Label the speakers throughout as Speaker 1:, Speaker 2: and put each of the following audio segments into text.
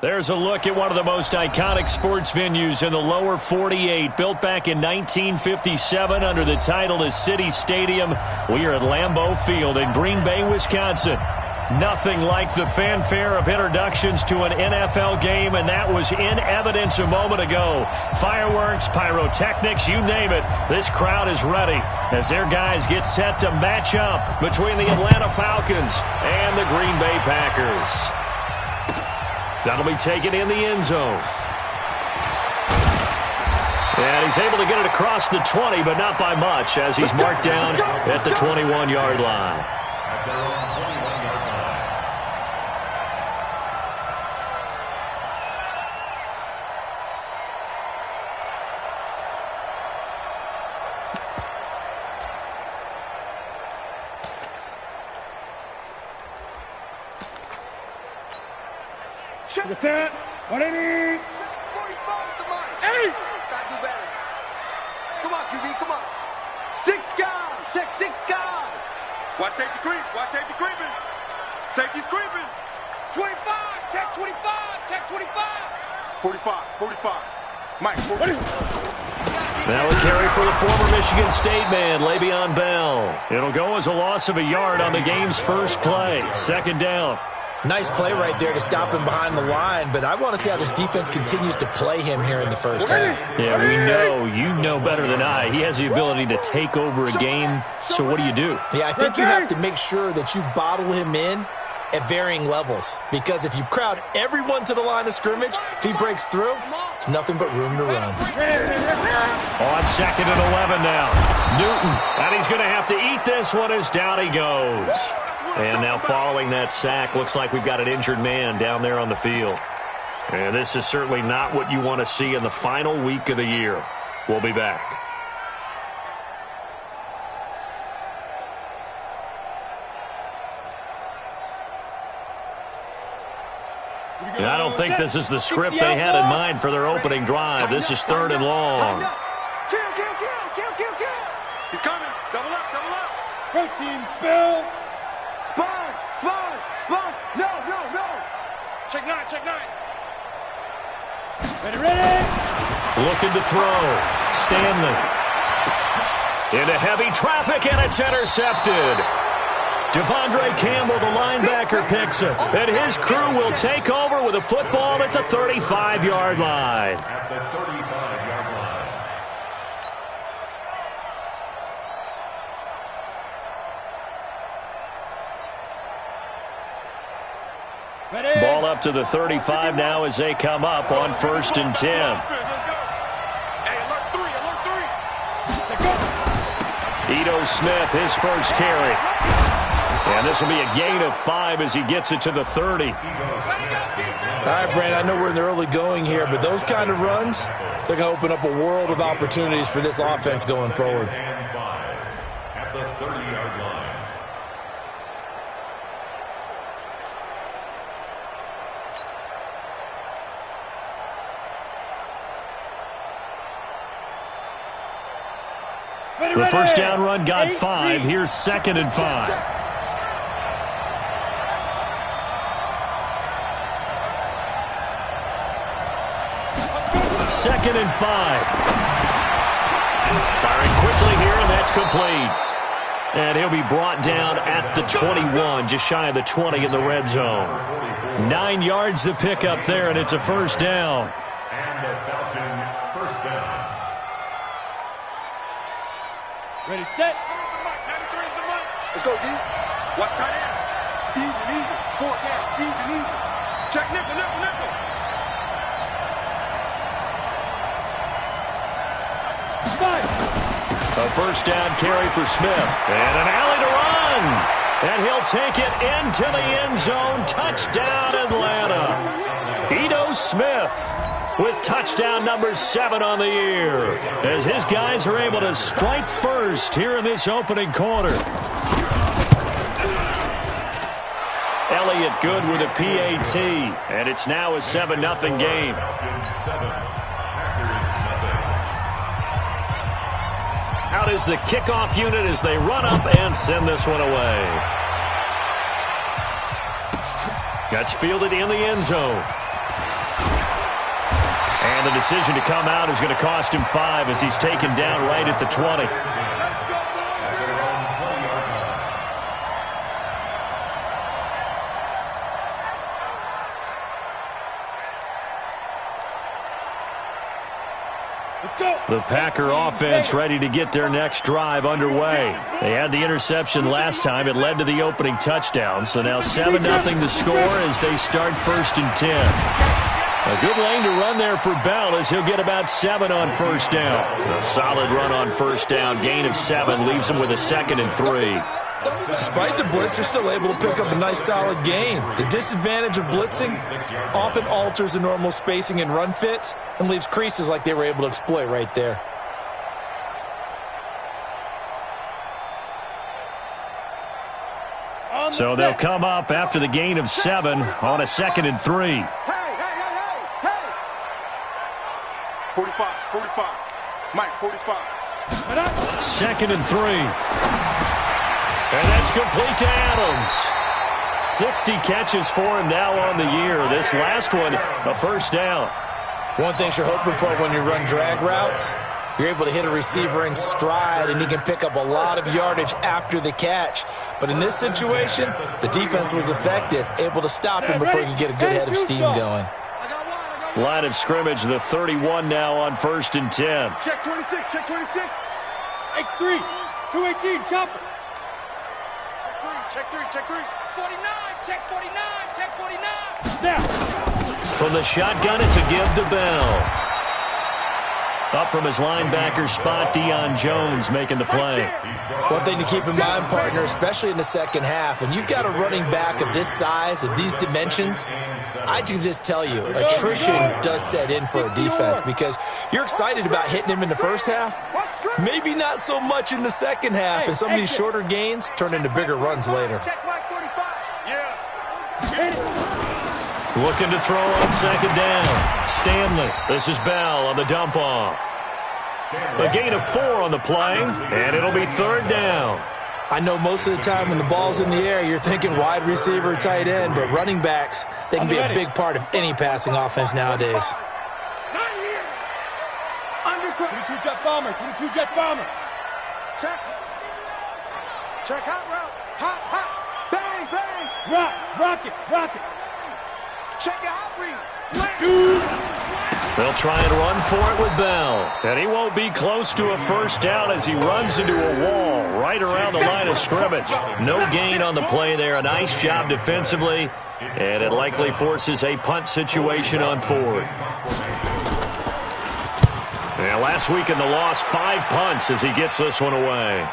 Speaker 1: There's a look at one of the most iconic sports venues in the lower 48, built back in 1957 under the title of City Stadium. We are at Lambeau Field in Green Bay, Wisconsin. Nothing like the fanfare of introductions to an NFL game, and that was in evidence a moment ago. Fireworks, pyrotechnics, you name it. This crowd is ready as their guys get set to match up between the Atlanta Falcons and the Green Bay Packers. That'll be taken in the end zone. And he's able to get it across the 20, but not by much, as he's marked down at the 21-yard line.
Speaker 2: Check. Set. 180. 45 to mine. 8. Gotta do better. Come on, QB, come on. 6 guys. Check 6 guys. Watch safety creep. Watch safety creeping. Safety's creeping. 25. Check 25. Check 25. 45. 45. Mike, 40.
Speaker 1: Now a carry for the former Michigan State man, Le'Veon Bell. It'll go as a loss of a yard on the game's first play. Second down.
Speaker 3: Nice play right there to stop him behind the line, but I want to see how this defense continues to play him here in the first half.
Speaker 1: Yeah, we know, you know better than I. He has the ability to take over a game, so what do? Yeah,
Speaker 3: I think you have to make sure that you bottle him in at varying levels, because if you crowd everyone to the line of scrimmage, if he breaks through, it's nothing but room to run.
Speaker 1: On second and 11 now. Newton, and he's going to have to eat this one as down he goes. And now following that sack, looks like we've got an injured man down there on the field. And this is certainly not what you want to see in the final week of the year. We'll be back. And I don't think this is the script they had in mind for their opening drive. This is third and long.
Speaker 2: He's coming. Double up, double up.
Speaker 4: Protein spill.
Speaker 2: Sponge, sponge, sponge. No, no, no.
Speaker 4: Check 9, check 9. Ready, ready.
Speaker 1: Looking to throw. Stanley. Into heavy traffic, and it's intercepted. Devondre Campbell, the linebacker, picks it. And his crew will take over with a football at the 35-yard line.
Speaker 5: At the 35-yard line.
Speaker 4: Ready.
Speaker 1: Ball up to the 35 now as they come up on 1st and 10.
Speaker 2: Hey, alert 3, alert 3.
Speaker 1: Ito Smith, his first carry. And this will be a gain of 5 as he gets it to the 30.
Speaker 3: All right, Brandon, I know we're in the early going here, but those kind of runs, they're going to open up a world of opportunities for this offense going forward.
Speaker 5: And 5 at the 30-yard line.
Speaker 1: The first down run got 5. Here's 2nd and 5. Second and 5. Firing quickly here, and that's complete. And he'll be brought down at the 21, just shy of the 20 in the red zone. 9 yards to pick up there, and it's a first down.
Speaker 5: And the Falcons first down.
Speaker 4: Ready, set.
Speaker 2: Let's go, D. Watch tight end. Even. 4 down. Even. Check nickel, nickel, nickel.
Speaker 1: A first down carry for Smith. And an alley to run. And he'll take it into the end zone. Touchdown, Atlanta. Ito Smith with touchdown number 7 on the year, as his guys are able to strike first here in this opening quarter. Elliott good with a PAT, and it's now a 7-0 game. Out is the kickoff unit as they run up and send this one away. Gets fielded in the end zone. And the decision to come out is going to cost him 5 as he's taken down right at the 20. The Packer offense ready to get their next drive underway. They had the interception last time. It led to the opening touchdown. So now 7-0 to score as they start 1st and 10. A good lane to run there for Bell as he'll get about 7 on 1st down. A solid run on 1st down. Gain of 7 leaves him with a 2nd and 3.
Speaker 3: Despite the blitz, they're still able to pick up a nice solid gain. The disadvantage of blitzing often alters the normal spacing and run fits and leaves creases like they were able to exploit right there.
Speaker 1: So they'll come up after the gain of 7 on a 2nd and 3.
Speaker 2: Hey. 45. Mike, 45.
Speaker 1: 2nd and 3. And that's complete to Adams. 60 catches for him now on the year. This last one, a 1st down.
Speaker 3: One thing you're hoping for when you run drag routes, you're able to hit a receiver in stride, and he can pick up a lot of yardage after the catch. But in this situation, the defense was effective, able to stop him before he could get a good head of steam going.
Speaker 1: Line of scrimmage, the 31 now on 1st and 10.
Speaker 2: Check 26, check 26.
Speaker 4: X3, 218, chopper.
Speaker 2: Check 3.
Speaker 4: 49, check 49, check 49. Now.
Speaker 1: From the shotgun, it's a give to Bell. Up from his linebacker spot, Deion Jones making the play.
Speaker 3: One thing to keep in mind, partner, especially in the second half, and you've got a running back of this size, of these dimensions, I can just tell you, attrition does set in for a defense because you're excited about hitting him in the first half, maybe not so much in the second half, and some of these shorter gains turn into bigger runs later.
Speaker 2: Check Mike 45.
Speaker 1: Looking to throw on 2nd down. Stanley. This is Bell on the dump off. A gain of 4 on the play, and it'll be 3rd down.
Speaker 3: I know most of the time when the ball's in the air, you're thinking wide receiver, tight end, but running backs, they can be a big part of any passing offense nowadays.
Speaker 4: 22 jet bomber, 22 jet bomber.
Speaker 2: Check hot route. Hot. Bang.
Speaker 4: Rocket.
Speaker 2: Check the hot read. Slam.
Speaker 1: They'll try and run for it with Bell. And he won't be close to a 1st down as he runs into a wall right around the line of scrimmage. No gain on the play there. A nice job defensively. And it likely forces a punt situation on 4th. And last week in the loss, 5 punts as he gets this one away.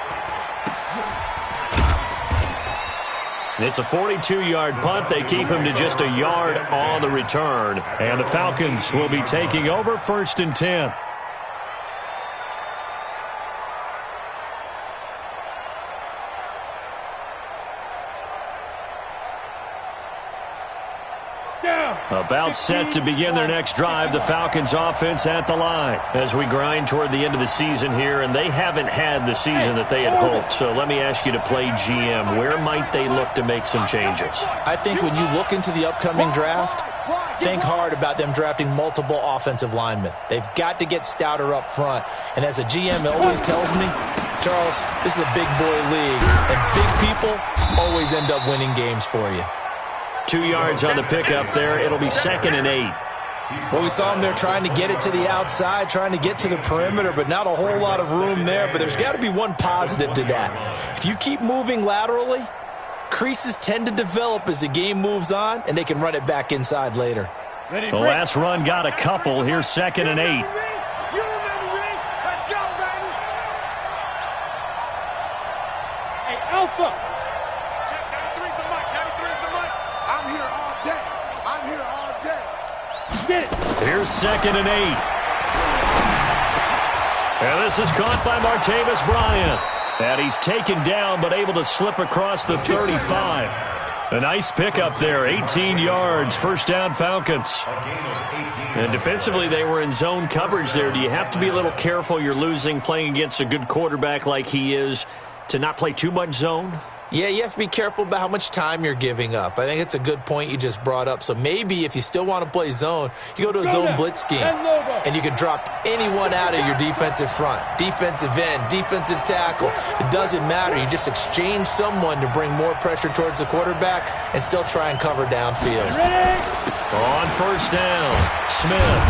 Speaker 1: It's a 42-yard punt. They keep him to just a yard on the return. And the Falcons will be taking over 1st and 10. About set to begin their next drive, the Falcons offense at the line as we grind toward the end of the season here, and they haven't had the season that they had hoped. So let me ask you to play GM. Where might they look to make some changes?
Speaker 3: I think when you look into the upcoming draft, think hard about them drafting multiple offensive linemen. They've got to get stouter up front. And as a GM always tells me, Charles, this is a big boy league, and big people always end up winning games for you.
Speaker 1: 2 yards on the pickup there. It'll be 2nd and 8.
Speaker 3: Well, we saw him there trying to get it to the outside, trying to get to the perimeter, but not a whole lot of room there. But there's got to be one positive to that. If you keep moving laterally, creases tend to develop as the game moves on, and they can run it back inside later.
Speaker 1: The last run got a couple. Here's 2nd and 8.
Speaker 2: Let's go, baby.
Speaker 4: Hey, Alpha.
Speaker 2: Check 93's the mic. 93's the mic. I'm here all day.
Speaker 4: Get it.
Speaker 1: Here's 2nd and 8. And this is caught by Martavis Bryant. And he's taken down but able to slip across the 35. A nice pickup there, 18 yards, 1st down Falcons. And defensively, they were in zone coverage there. Do you have to be a little careful? You're losing playing against a good quarterback like he is to not play too much zone?
Speaker 3: Yeah, you have to be careful about how much time you're giving up. I think it's a good point you just brought up. So maybe if you still want to play zone, you go to a zone blitz scheme, and you can drop anyone out of your defensive front, defensive end, defensive tackle. It doesn't matter. You just exchange someone to bring more pressure towards the quarterback and still try and cover downfield.
Speaker 1: On first down, Smith.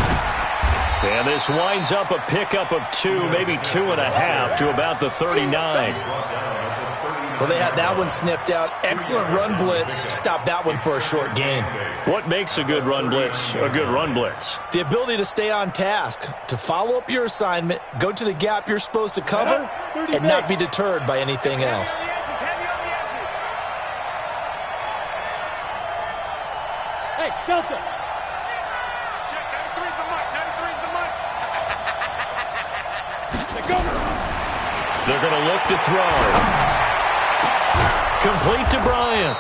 Speaker 1: And this winds up a pickup of 2, maybe 2.5 to about the 39.
Speaker 3: Well, they had that one sniffed out. Excellent run blitz. Stop that one for a short gain.
Speaker 1: What makes a good run blitz a good run blitz?
Speaker 3: The ability to stay on task, to follow up your assignment, go to the gap you're supposed to cover, and not be deterred by anything else.
Speaker 4: Hey, Delta.
Speaker 2: Check, 93's the mic, 93's the mic.
Speaker 4: Go.
Speaker 1: They're going to look to throw. Complete to Bryant.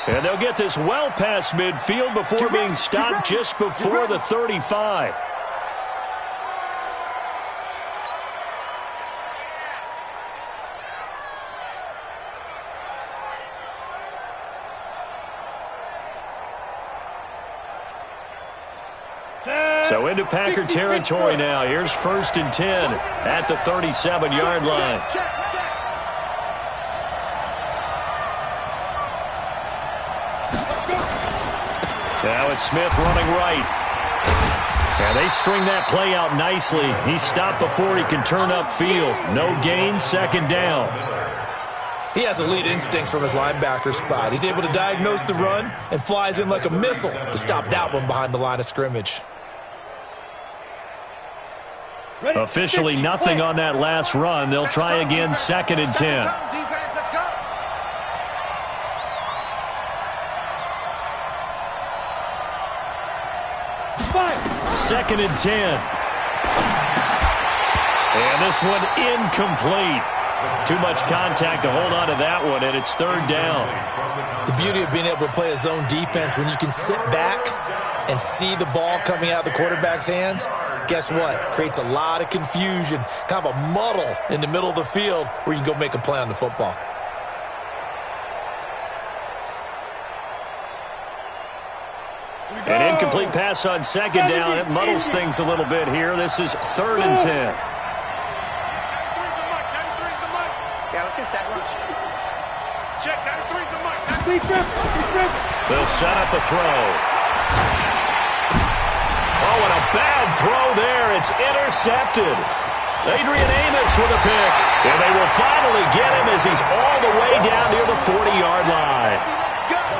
Speaker 1: And they'll get this well past midfield before being stopped just before the 35. So into Packer territory now. Here's 1st and 10 at the 37-yard line. Now it's Smith running right. And they string that play out nicely. He's stopped before he can turn upfield. No gain, 2nd down.
Speaker 3: He has elite instincts from his linebacker spot. He's able to diagnose the run and flies in like a missile to stop that one behind the line of scrimmage.
Speaker 1: Officially nothing on that last run. They'll try again, 2nd and 10.
Speaker 2: Defense, let's go.
Speaker 1: 2nd and 10. And this one incomplete. Too much contact to hold on to that one, and it's 3rd down.
Speaker 3: The beauty of being able to play a zone defense, when you can sit back and see the ball coming out of the quarterback's hands, guess what? Creates a lot of confusion, kind of a muddle in the middle of the field where you can go make a play on the football.
Speaker 1: An incomplete pass on 2nd down. It muddles things a little bit here. This is 3rd and 10.
Speaker 2: Yeah, let's get sack lunch. Check, 93's the mic.
Speaker 1: They'll set up a throw. Oh, and a bad throw there. It's intercepted. Adrian Amos with a pick. And they will finally get him as he's all the way down near the 40-yard line.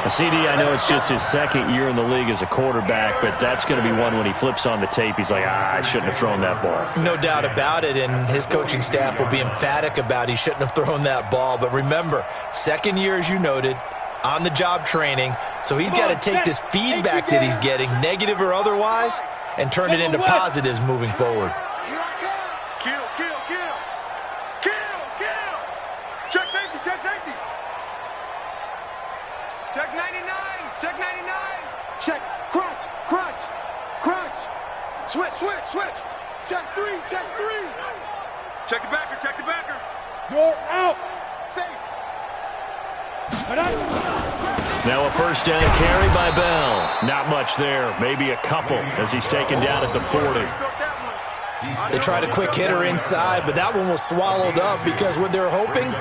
Speaker 1: CD, I know it's just his 2nd year in the league as a quarterback, but that's going to be one when he flips on the tape. He's like, I shouldn't have thrown that ball.
Speaker 3: No doubt about it, and his coaching staff will be emphatic about he shouldn't have thrown that ball. But remember, 2nd year, as you noted, on-the-job training, so he's got to take this feedback that he's getting, negative or otherwise, and turn it into positives moving forward.
Speaker 2: Kill. Check safety, check safety. Check 99, check 99. Check, crunch. Switch. Check 3. Check the backer.
Speaker 4: You're out.
Speaker 2: Safe.
Speaker 1: Now a 1st down carry by Bell. Not much there, maybe a couple as he's taken down at the 40.
Speaker 3: They tried a quick hitter inside, but that one was swallowed up because what they're hoping,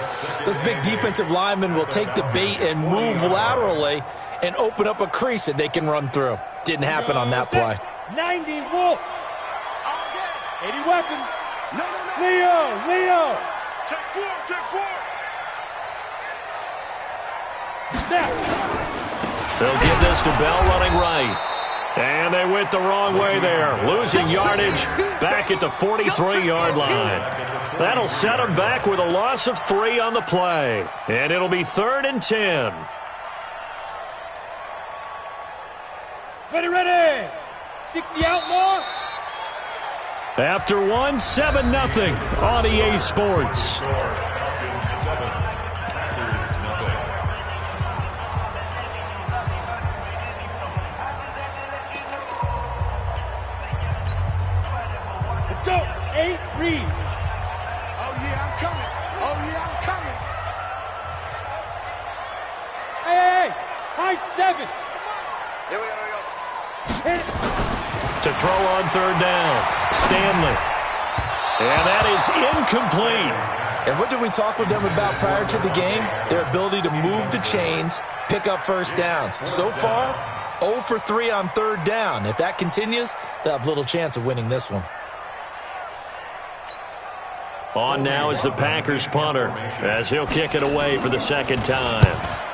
Speaker 3: those big defensive linemen will take the bait and move laterally and open up a crease that they can run through. Didn't happen on that play.
Speaker 4: 90 Wolf. 80 weapon.
Speaker 2: No.
Speaker 4: Leo.
Speaker 2: Check 4.
Speaker 4: Snap.
Speaker 1: They'll give this to Bell running right. And they went the wrong way there. Losing yardage back at the 43-yard line. That'll set them back with a loss of 3 on the play. And it'll be 3rd and 10.
Speaker 4: Ready. 60 outlaw.
Speaker 1: After one, 7-0 on EA Sports.
Speaker 4: Let's go. 8 read.
Speaker 2: Oh, yeah, I'm coming.
Speaker 4: 7.
Speaker 2: Here we go.
Speaker 1: To throw on third down, Stanley. And that is incomplete.
Speaker 3: And what did we talk with them about prior to the game? Their ability to move the chains, pick up first downs. So far, 0 for 3 on third down. If that continues, they'll have little chance of winning this one.
Speaker 1: On now is the Packers punter as he'll kick it away for the second time.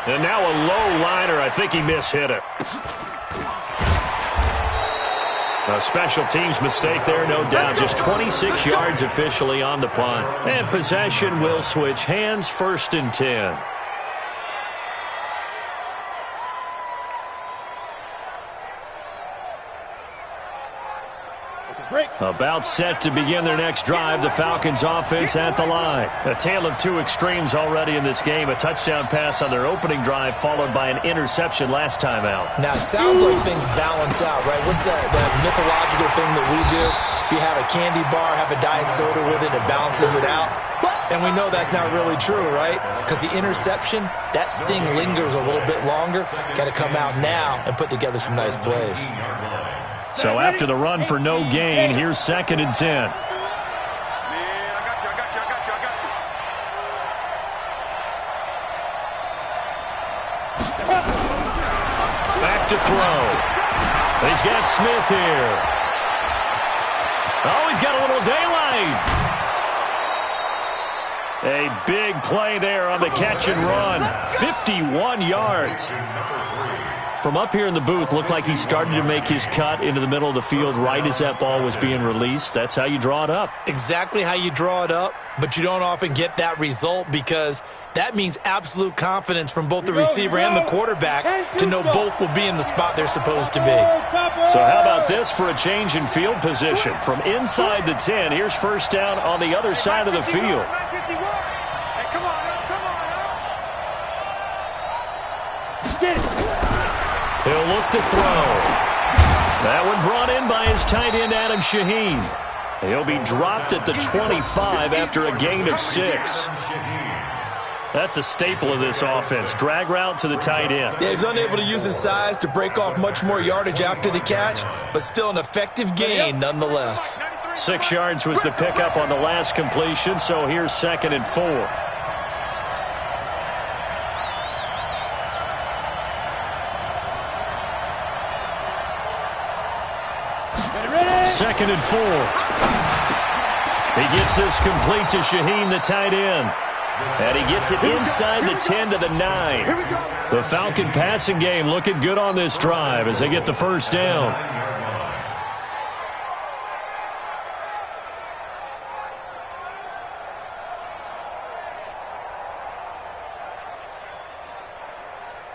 Speaker 1: And now a low liner. I think he mishit it. A special teams mistake there, no doubt. Just 26 yards officially on the punt. And possession will switch hands, 1st and 10. About set to begin their next drive, the Falcons offense at the line. A tale of two extremes already in this game. A touchdown pass on their opening drive followed by an interception last time out.
Speaker 3: Now, it sounds like things balance out, right? What's that mythological thing that we do? If you have a candy bar, have a diet soda with it, it balances it out. And we know that's not really true, right? Because the interception, that sting lingers a little bit longer. Got to come out now and put together some nice plays.
Speaker 1: So after the run for no gain, here's 2nd and 10.
Speaker 2: Man, I got you.
Speaker 1: Back to throw. He's got Smith here. Oh, he's got a little daylight. A big play there on the catch and run. 51 yards. From up here in the booth, looked like he started to make his cut into the middle of the field right as that ball was being released. That's how you draw it up.
Speaker 3: Exactly how you draw it up, but you don't often get that result because that means absolute confidence from both the receiver and the quarterback to know both will be in the spot they're supposed to be.
Speaker 1: So how about this for a change in field position? From inside the 10, here's 1st down on the other side of the field. He'll look to throw. That one brought in by his tight end, Adam Shaheen. He'll be dropped at the 25 after a gain of 6. That's a staple of this offense. Drag route to the tight end.
Speaker 3: Yeah, he's unable to use his size to break off much more yardage after the catch, but still an effective gain nonetheless.
Speaker 1: 6 yards was the pickup on the last completion, so here's 2nd and 4. Second and 4. He gets this complete to Shaheen, the tight end. And he gets it inside the 10 to the 9. The Falcon passing game looking good on this drive as they get the 1st down.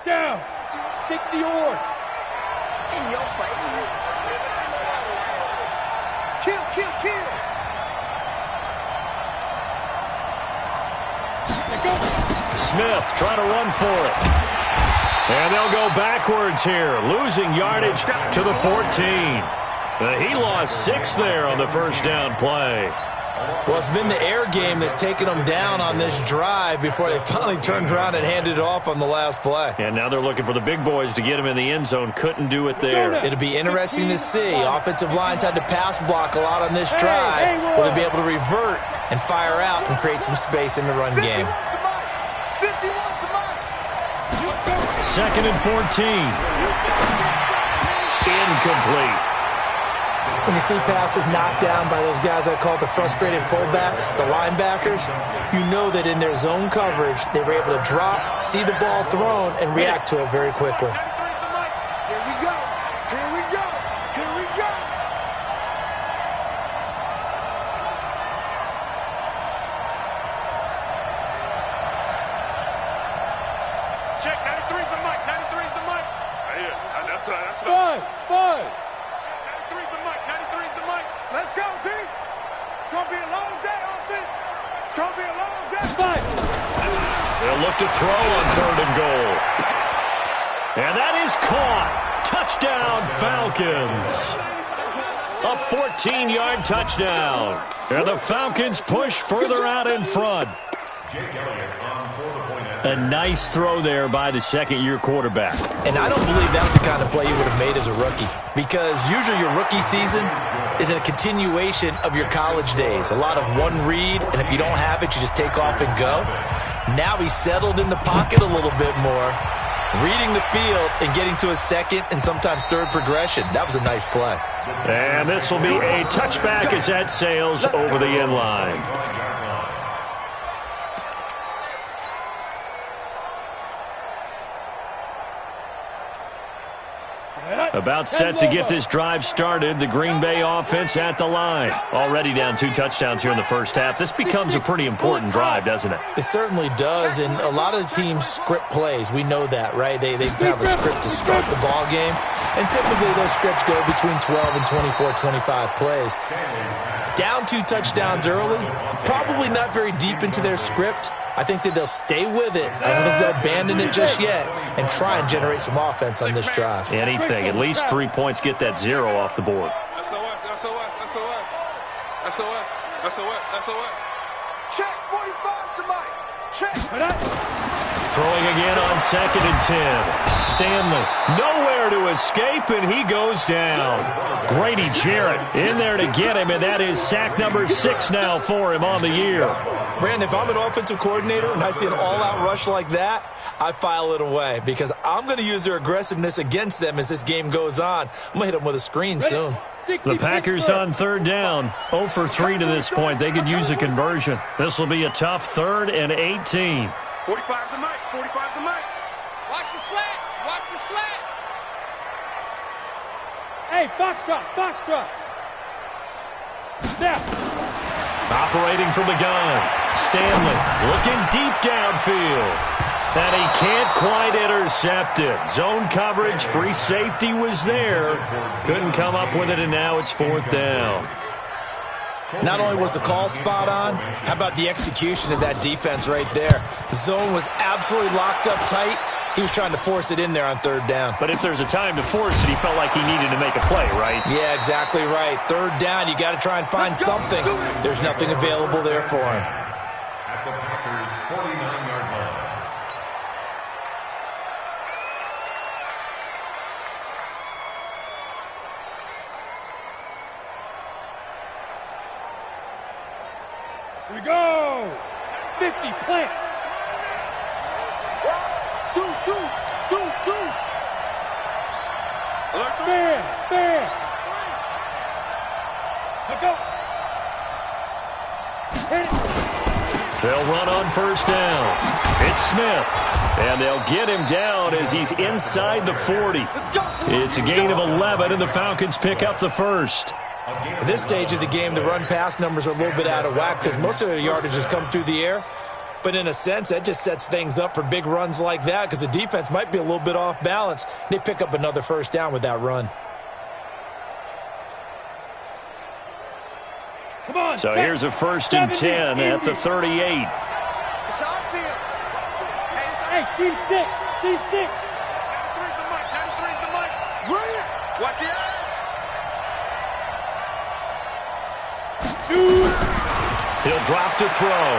Speaker 4: Down. 60 or.
Speaker 2: In your face. Kill.
Speaker 1: Smith trying to run for it. And they'll go backwards here, losing yardage to the 14. He lost 6 there on the 1st down play.
Speaker 3: Well, it's been the air game that's taken them down on this drive before they finally turned around and handed it off on the last play.
Speaker 1: And now they're looking for the big boys to get him in the end zone. Couldn't do it there.
Speaker 3: It'll be interesting to see. Offensive lines had to pass block a lot on this drive. Will they be able to revert and fire out and create some space in the run game?
Speaker 1: 2nd and 14. Incomplete.
Speaker 3: When you see passes knocked down by those guys I call the frustrated fullbacks, the linebackers, you know that in their zone coverage, they were able to drop, see the ball thrown, and react to it very quickly.
Speaker 2: Here we go.
Speaker 6: Check, 93's the mic. 93's the mic. Right here. That's right.
Speaker 4: Five.
Speaker 6: 93's the mic. 93's the mic.
Speaker 2: Let's go, D. It's going to be a long day, offense. It's going to be a long day.
Speaker 1: They'll look to throw on 3rd and goal. And that is caught. Touchdown, Falcons. A 14-yard touchdown. And the Falcons push further out in front. A nice throw there by the second-year quarterback.
Speaker 3: And I don't believe that was the kind of play you would have made as a rookie, because usually your rookie season is a continuation of your college days. A lot of one read, and if you don't have it, you just take off and go. Now he's settled in the pocket a little bit more, reading the field and getting to a second and sometimes third progression. That was a nice play.
Speaker 1: And this will be a touchback as that sails over the end line. About set to get this drive started. The Green Bay offense at the line. Already down 2 touchdowns here in the first half. This becomes a pretty important drive, doesn't it?
Speaker 3: It certainly does, and a lot of the teams script plays. We know that, right? They have a script to start the ball game, and typically those scripts go between 12 and 24, 25 plays. Down 2 touchdowns early, probably not very deep into their script. I think that they'll stay with it. I don't think they'll abandon it just yet and try and generate some offense on this drive.
Speaker 1: Anything. At least 3 points, get that 0 off the board.
Speaker 2: Check 45 to Mike. Check.
Speaker 1: Throwing again on 2nd and 10. Stanley nowhere to escape, and he goes down. Grady Jarrett in there to get him, and that is sack number 6 now for him on the year.
Speaker 3: Brandon, if I'm an offensive coordinator and I see an all-out rush like that, I file it away because I'm going to use their aggressiveness against them as this game goes on. I'm going to hit them with a screen soon.
Speaker 1: The Packers on 3rd down. 0 for 3 to this point. They could use a conversion. This will be a tough 3rd and 18.
Speaker 2: 45 to Mike. 45 to Mike.
Speaker 4: Watch the slant. Watch the slant. Hey, box drop. Snap.
Speaker 1: Operating from the gun. Stanley looking deep downfield. And he can't quite intercept it. Zone coverage, free safety was there. Couldn't come up with it, and now it's 4th down.
Speaker 3: Not only was the call spot on, how about the execution of that defense right there? The zone was absolutely locked up tight. He was trying to force it in there on 3rd down.
Speaker 1: But if there's a time to force it, he felt like he needed to make a play, right?
Speaker 3: Yeah, exactly right. 3rd down, you got to try and find something. There's nothing available there for him.
Speaker 5: At the Packers' 49-yard line.
Speaker 4: Here we go. 50, plant.
Speaker 2: Deuce.
Speaker 4: Fair. Let go. Hit it.
Speaker 1: They'll run on 1st down. It's Smith. And they'll get him down as he's inside the 40. It's a gain of 11, and the Falcons pick up the 1st.
Speaker 3: At this stage of the game, the run-pass numbers are a little bit out of whack because most of their yardage has come through the air. But in a sense, that just sets things up for big runs like that because the defense might be a little bit off balance. They pick up another 1st down with that run.
Speaker 4: Come on.
Speaker 1: So here's a 1st and 10 at the 38.
Speaker 2: It's outfield.
Speaker 4: Hey, team 6.
Speaker 6: 93's the Mike. 93's the Mike.
Speaker 2: Brilliant. Watch the eye.
Speaker 4: Shoot.
Speaker 1: He'll drop to throw.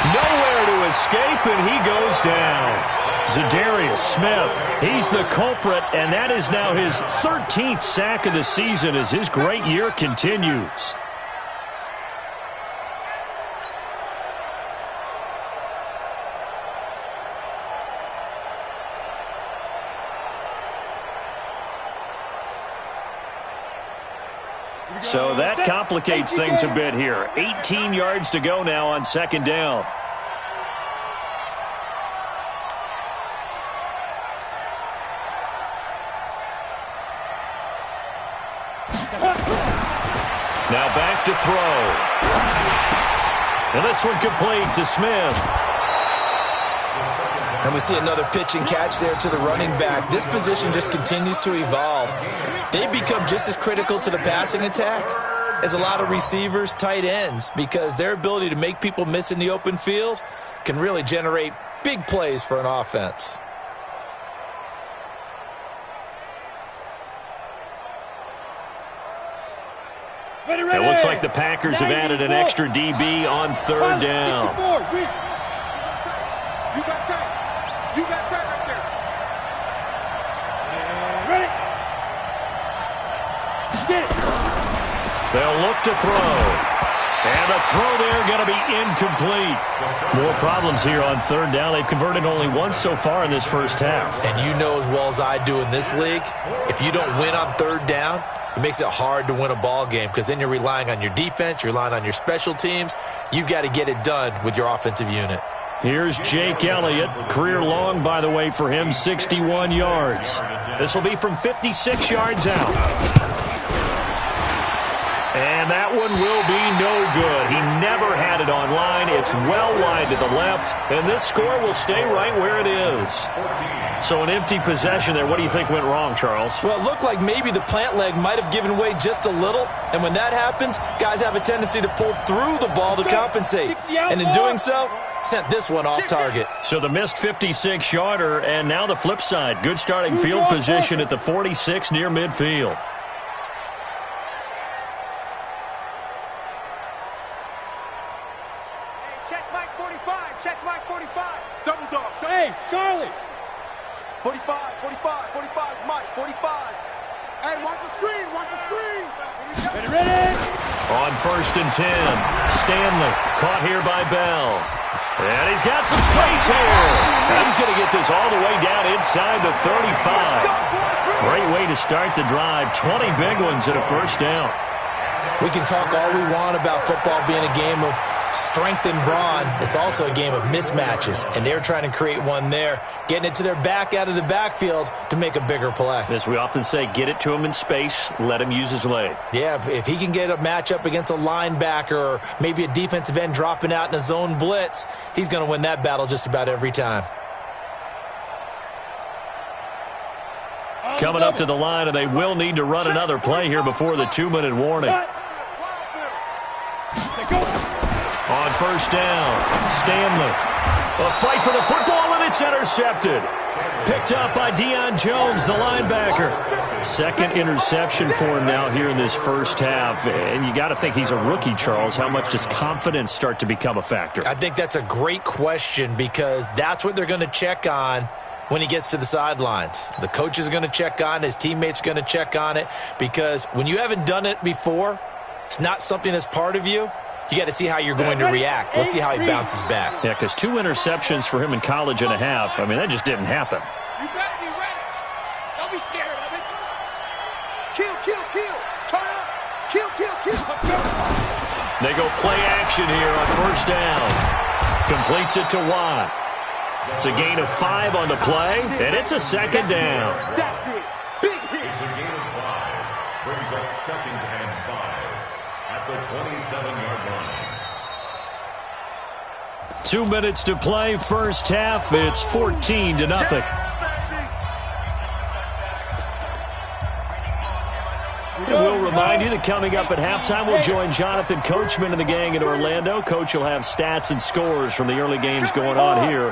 Speaker 1: Nowhere to escape, and he goes down. Zadarius Smith, he's the culprit, and that is now his 13th sack of the season as his great year continues. So that complicates things a bit here. 18 yards to go now on 2nd down. Now back to throw. And this one complete to Smith.
Speaker 3: And we see another pitch and catch there to the running back. This position just continues to evolve. They become just as critical to the passing attack as a lot of receivers, tight ends, because their ability to make people miss in the open field can really generate big plays for an offense.
Speaker 1: It looks like the Packers have added an extra DB on third down.
Speaker 2: You got time. You got time right there. Ready? Get it.
Speaker 1: They'll look to throw. And the throw there going to be incomplete. More problems here on third down. They've converted only once so far in this first half.
Speaker 3: And you know as well as I do in this league, if you don't win on third down, it makes it hard to win a ball game because then you're relying on your defense, you're relying on your special teams. You've got to get it done with your offensive unit.
Speaker 1: Here's Jake Elliott. Career long, by the way, for him, 61 yards. This will be from 56 yards out. And that one will be no good. He never had it on line. It's well wide to the left, and this score will stay right where it is. So an empty possession there. What do you think went wrong, Charles?
Speaker 3: Well, it looked like maybe the plant leg might have given way just a little, and when that happens, guys have a tendency to pull through the ball to compensate. And in doing so, sent this one off target.
Speaker 1: So the missed 56-yarder, and now the flip side. Good starting field position at the 46 near midfield.
Speaker 2: Charlie! 45, 45, 45, Mike, 45. Hey, watch the screen, watch the screen. Ready?
Speaker 1: On 1st and 10, Stanley caught here by Bell. And he's got some space here. And he's going to get this all the way down inside the 35. Great way to start the drive. 20 big ones at a first down.
Speaker 3: We can talk all we want about football being a game of strength and brawn. It's also a game of mismatches, and they're trying to create one there, getting it to their back out of the backfield to make a bigger play.
Speaker 1: As we often say, get it to him in space, let him use his leg.
Speaker 3: Yeah, if he can get a matchup against a linebacker or maybe a defensive end dropping out in a zone blitz, he's going to win that battle just about every time.
Speaker 1: Coming up to the line, and they will need to run another play here before the 2-minute warning. On 1st down, Stanley. A fight for the football, and it's intercepted. Picked up by Deion Jones, the linebacker. Second interception for him now here in this first half. And you got to think he's a rookie, Charles. How much does confidence start to become a factor?
Speaker 3: I think that's a great question because that's what they're going to check on when he gets to the sidelines. The coach is going to check on it. His teammates are going to check on it because when you haven't done it before, it's not something that's part of you. You got to see how you're going to react. Let's see how he bounces back.
Speaker 1: Yeah, because 2 interceptions for him in college and a half. I mean, that just didn't happen.
Speaker 4: You better be ready. Don't be scared of it.
Speaker 2: Kill, kill, kill. Turn up. Kill, kill, kill.
Speaker 1: They go play action here on 1st down. Completes it to Watt. It's a gain of 5 on the play, and it's a 2nd down.
Speaker 2: That's it. Big hit.
Speaker 5: It's a gain of 5. Brings up 2nd and 5 at the 27-yard line.
Speaker 1: 2 minutes to play, first half. It's 14-0. And we'll remind you that coming up at halftime, we'll join Jonathan Coachman and the gang in Orlando. Coach will have stats and scores from the early games going on here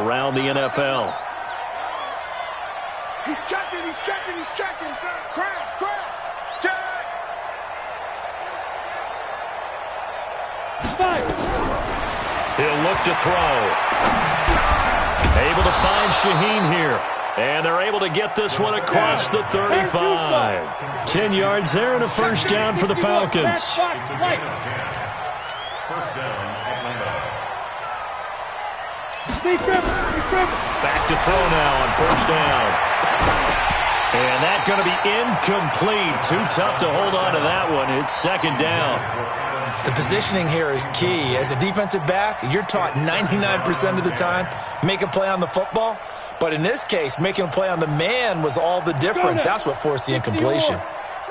Speaker 1: around the NFL.
Speaker 2: He's checking, he's checking, he's checking. Crash, crash. Check.
Speaker 1: He'll look to throw. Able to find Shaheen here. And they're able to get this one across the 35. 10 yards there and a first down for the Falcons.
Speaker 5: It's a gain of 10. First down, Atlanta.
Speaker 1: Back to throw now on 1st down. And that's going to be incomplete. Too tough to hold on to that one. It's 2nd down.
Speaker 3: The positioning here is key. As a defensive back, you're taught 99% of the time, make a play on the football. But in this case, making a play on the man was all the difference. That's what forced the incompletion.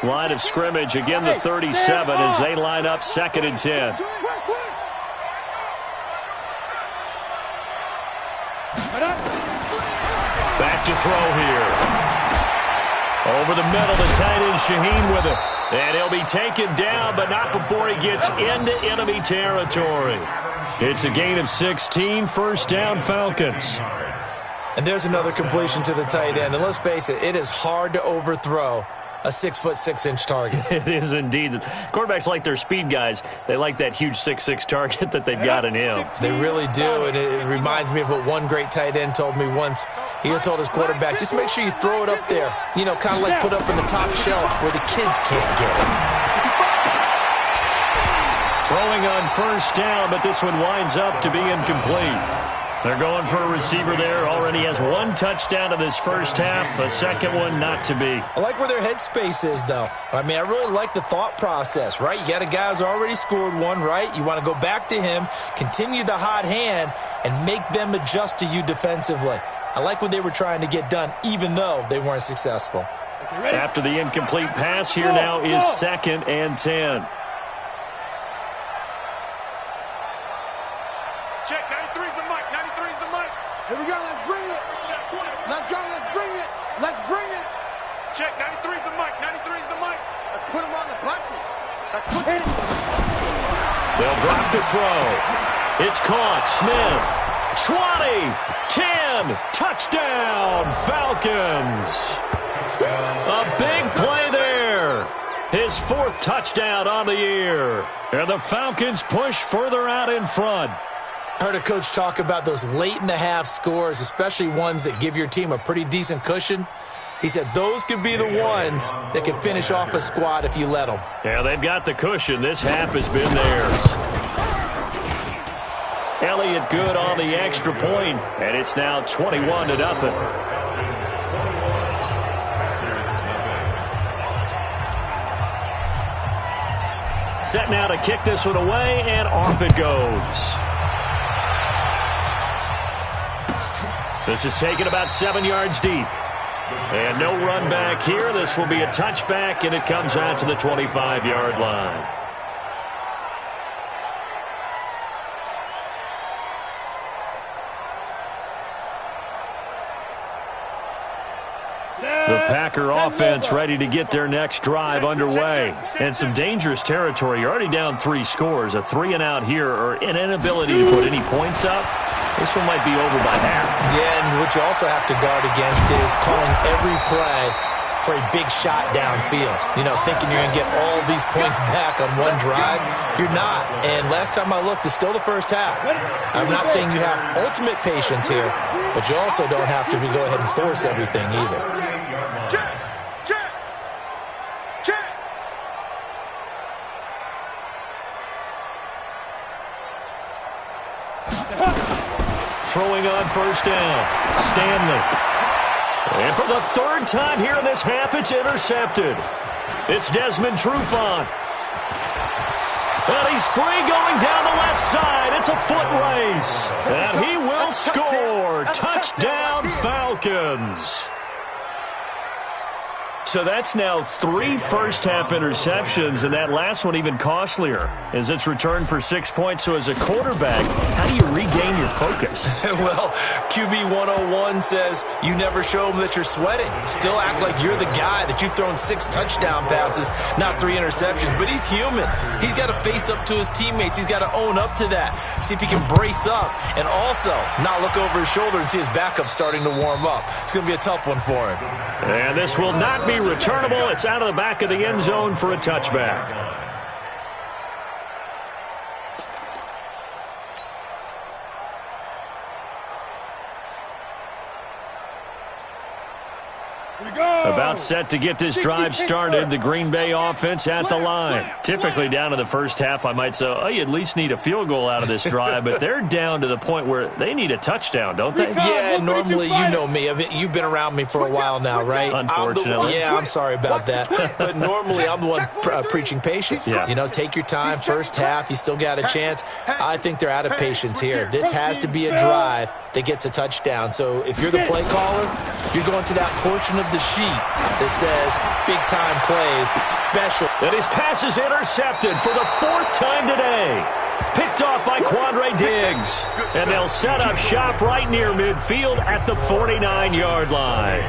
Speaker 1: Line of scrimmage, again the 37 as they line up 2nd and 10. Back to throw here. Over the middle, the tight end Shaheen with it. And he'll be taken down, but not before he gets into enemy territory. It's a gain of 16, first down Falcons.
Speaker 3: And there's another completion to the tight end. And let's face it, it is hard to overthrow a 6'6" target.
Speaker 1: It is indeed. Quarterbacks like their speed guys. They like that huge 6'6" target that they've got in him.
Speaker 3: They really do, and it reminds me of what one great tight end told me once. He told his quarterback, just make sure you throw it up there, you know, kind of like put up in the top shelf where the kids can't get it.
Speaker 1: Throwing on first down, but this one winds up to be incomplete. They're going for a receiver there. Already has one touchdown in this first half. A second one not to be.
Speaker 3: I like where their headspace is, though. I mean, I really like the thought process, right? You got a guy who's already scored one, right? You want to go back to him, continue the hot hand, and make them adjust to you defensively. I like what they were trying to get done, even though they weren't successful.
Speaker 1: After the incomplete pass, here now is 2nd and 10.
Speaker 6: Check, 93's the mic, 93's the mic.
Speaker 2: Here we go, let's bring it. Let's go, let's bring it. Let's bring it.
Speaker 6: Check, 93's the mic, 93's the mic.
Speaker 2: Let's put them on the buses. Let's put it.
Speaker 1: They'll drop the throw. It's caught. Smith. 20, 10, touchdown, Falcons. A big play there. His 4th touchdown on the year. And the Falcons push further out in front.
Speaker 3: I heard a coach talk about those late-in-the-half scores, especially ones that give your team a pretty decent cushion. He said those could be the ones that can finish off a squad if you let them.
Speaker 1: Yeah, they've got the cushion. This half has been theirs. Elliott good on the extra point, and it's now 21-0. Set now to kick this one away, and off it goes. This is taken about 7 yards deep. And no run back here. This will be a touchback, and it comes out to the 25-yard line. The Packer offense ready to get their next drive underway. And some dangerous territory. You're already down 3 scores. A 3-and-out here, or an inability to put any points up. This one might be over by half.
Speaker 3: Yeah, and what you also have to guard against is calling every play for a big shot downfield. You know, thinking you're going to get all these points back on one drive. You're not. And last time I looked, it's still the first half. I'm not saying you have ultimate patience here, but you also don't have to go ahead and force everything either.
Speaker 2: Check, check, check.
Speaker 1: Throwing on first down. Stanley. And for the 3rd time here in this half, it's intercepted. It's Desmond Trufant. And he's free going down the left side. It's a foot race. And he will score. Touchdown, Falcons. So that's now 3 first-half interceptions, and that last one even costlier as it's returned for 6 points. So as a quarterback, how do you regain your focus?
Speaker 3: Well, QB 101 says you never show them that you're sweating. Still act like you're the guy, that you've thrown 6 touchdown passes, not 3 interceptions. But he's human. He's got to face up to his teammates. He's got to own up to that. See if he can brace up and also not look over his shoulder and see his backup starting to warm up. It's going to be a tough one for him.
Speaker 1: And this will not be returnable. It's out of the back of the end zone for a touchback. About set to get this drive started. The Green Bay offense at the line. Typically down to the first half, I might say, oh, you at least need a field goal out of this drive, but they're down to the point where they need a touchdown, don't they?
Speaker 3: Yeah, normally, you know me. I mean, you've been around me for a while now, right?
Speaker 1: Unfortunately.
Speaker 3: I'm sorry about that. But normally, I'm the one preaching patience.
Speaker 1: Yeah.
Speaker 3: You know, take your time. First half, you still got a chance. I think they're out of patience here. This has to be a drive that gets a touchdown. So if you're the play caller, you're going to that portion of the sheet that says big-time plays, special.
Speaker 1: And his pass is intercepted for the 4th time today. Picked off by Quandre Diggs. And they'll set up shop right near midfield at the 49-yard line.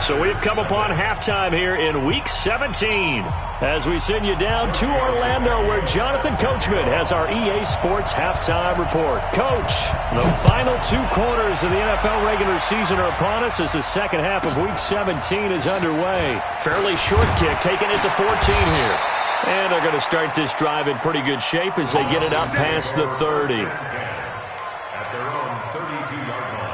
Speaker 1: So we've come upon halftime here in Week 17 as we send you down to Orlando where Jonathan Coachman has our EA Sports Halftime Report. Coach, the final 2 quarters of the NFL regular season are upon us as the second half of Week 17 is underway. Fairly short kick, taking it to 14 here. And they're going to start this drive in pretty good shape as they get it up past the 30.
Speaker 5: At their own 32-yard line.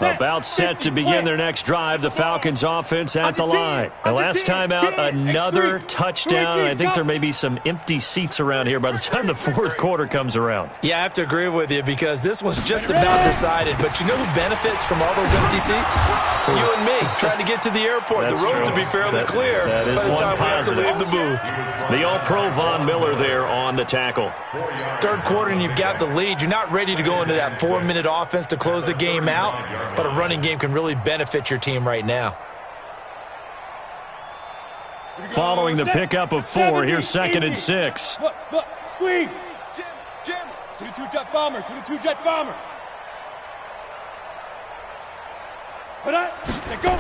Speaker 1: About set to begin their next drive, the Falcons offense at the line. The last time out, another touchdown. I think there may be some empty seats around here by the time the fourth quarter comes around.
Speaker 3: Yeah, I have to agree with you because this one's just about decided. But you know who benefits from all those empty seats? You and me, trying to get to the airport.
Speaker 1: That's
Speaker 3: the road
Speaker 1: true.
Speaker 3: to be fairly clear
Speaker 1: that is
Speaker 3: by the
Speaker 1: one
Speaker 3: time
Speaker 1: positive.
Speaker 3: we have to leave the booth.
Speaker 1: The All-Pro Von Miller there on the tackle.
Speaker 3: Third quarter and you've got the lead. You're not ready to go into that 4-minute offense to close the game out, but a running game can really benefit your team right now.
Speaker 1: Following the pickup of 4, here's 2nd and 6.
Speaker 4: Look, squeeze. Jam. 22 jet bomber, 22 jet bomber. Put up, let go.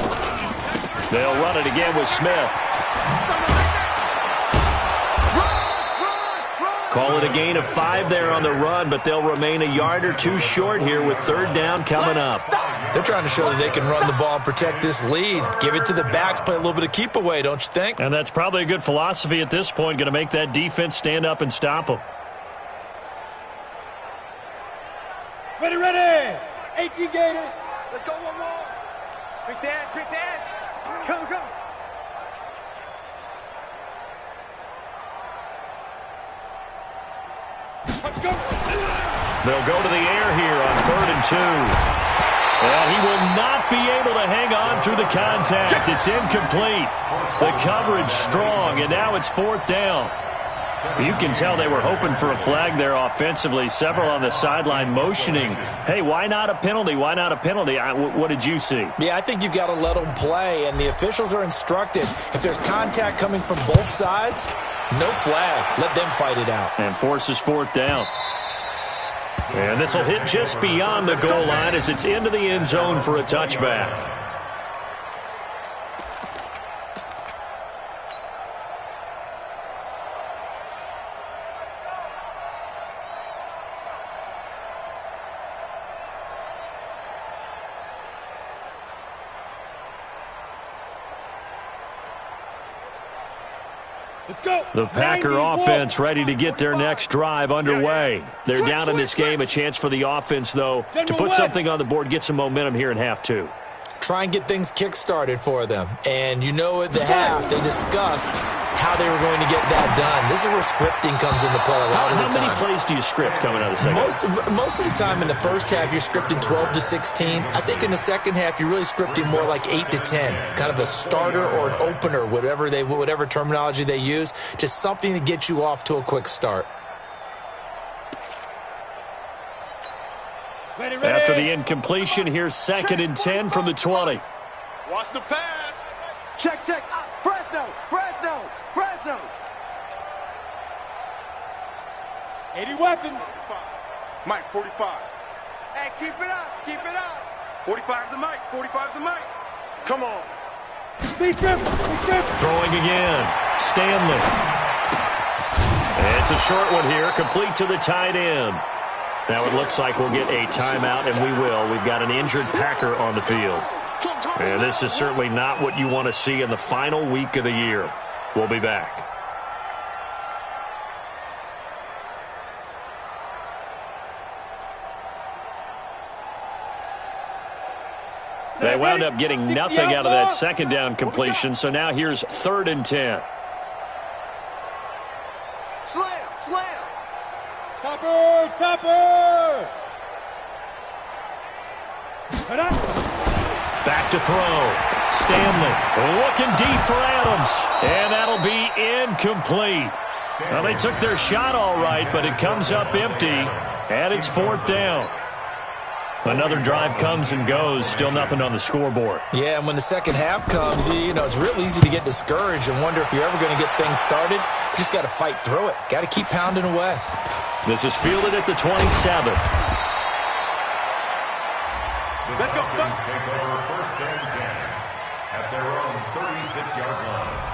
Speaker 1: They'll run it again with Smith. Call it a gain of 5 there on the run, but they'll remain a yard or 2 short here with 3rd down coming up.
Speaker 3: They're trying to show that they can run the ball and protect this lead. Give it to the backs, play a little bit of keep away, don't you think?
Speaker 1: And that's probably a good philosophy at this point, going to make that defense stand up and stop them.
Speaker 4: Ready. 18 Gators.
Speaker 2: Let's go one more. Quick dance. Come.
Speaker 4: Let's go.
Speaker 1: They'll go to the air here on 3rd and 2. Well, he will not be able to hang on through the contact. It's incomplete. The coverage strong, and now it's 4th down. You can tell they were hoping for a flag there offensively. Several on the sideline motioning, hey, why not a penalty? Why not a penalty? What did you see?
Speaker 3: Yeah, I think you've got to let them play, and the officials are instructed. If there's contact coming from both sides, no flag. Let them fight it out.
Speaker 1: And forces 4th down. And this will hit just beyond the goal line as it's into the end zone for a touchback.
Speaker 4: Let's go.
Speaker 1: The Packer offense ready to get their next drive underway. They're down in this game. A chance for the offense, though, to put something on the board, get some momentum here in half 2.
Speaker 3: Try and get things kick-started for them. And you know at the half, they discussed how they were going to get that done. This is where scripting comes into play a lot of the time.
Speaker 1: How many plays do you script coming out of the second half?
Speaker 3: Most of the time in the first half, you're scripting 12 to 16. I think in the second half, you're really scripting more like 8 to 10. Kind of a starter or an opener, whatever terminology they use. Just something to get you off to a quick start.
Speaker 4: Ready.
Speaker 1: After the incompletion, here's 2nd and 10 from the 20.
Speaker 6: Watch the pass.
Speaker 2: Check. Fresno.
Speaker 4: 80 weapon.
Speaker 6: Mike, 45.
Speaker 2: Hey, keep it up.
Speaker 6: 45's the Mike. Come on.
Speaker 4: Big grip.
Speaker 1: Throwing again. Stanley. It's a short one here, complete to the tight end. Now it looks like we'll get a timeout, and we will. We've got an injured Packer on the field. And this is certainly not what you want to see in the final week of the year. We'll be back. They wound up getting nothing out of that 2nd down completion, so now here's 3rd and 10.
Speaker 2: Slam.
Speaker 4: Topper.
Speaker 1: Back to throw. Stanley looking deep for Adams. And that'll be incomplete. Well, they took their shot all right, but it comes up empty. And it's 4th down. Another drive comes and goes. Still nothing on the scoreboard.
Speaker 3: Yeah, and when the second half comes, you know, it's real easy to get discouraged and wonder if you're ever going to get things started. You just got to fight through it. Got to keep pounding away.
Speaker 1: This is fielded at the 27.
Speaker 6: Let's go.
Speaker 5: Falcons take over first and 10 at their own 36-yard line.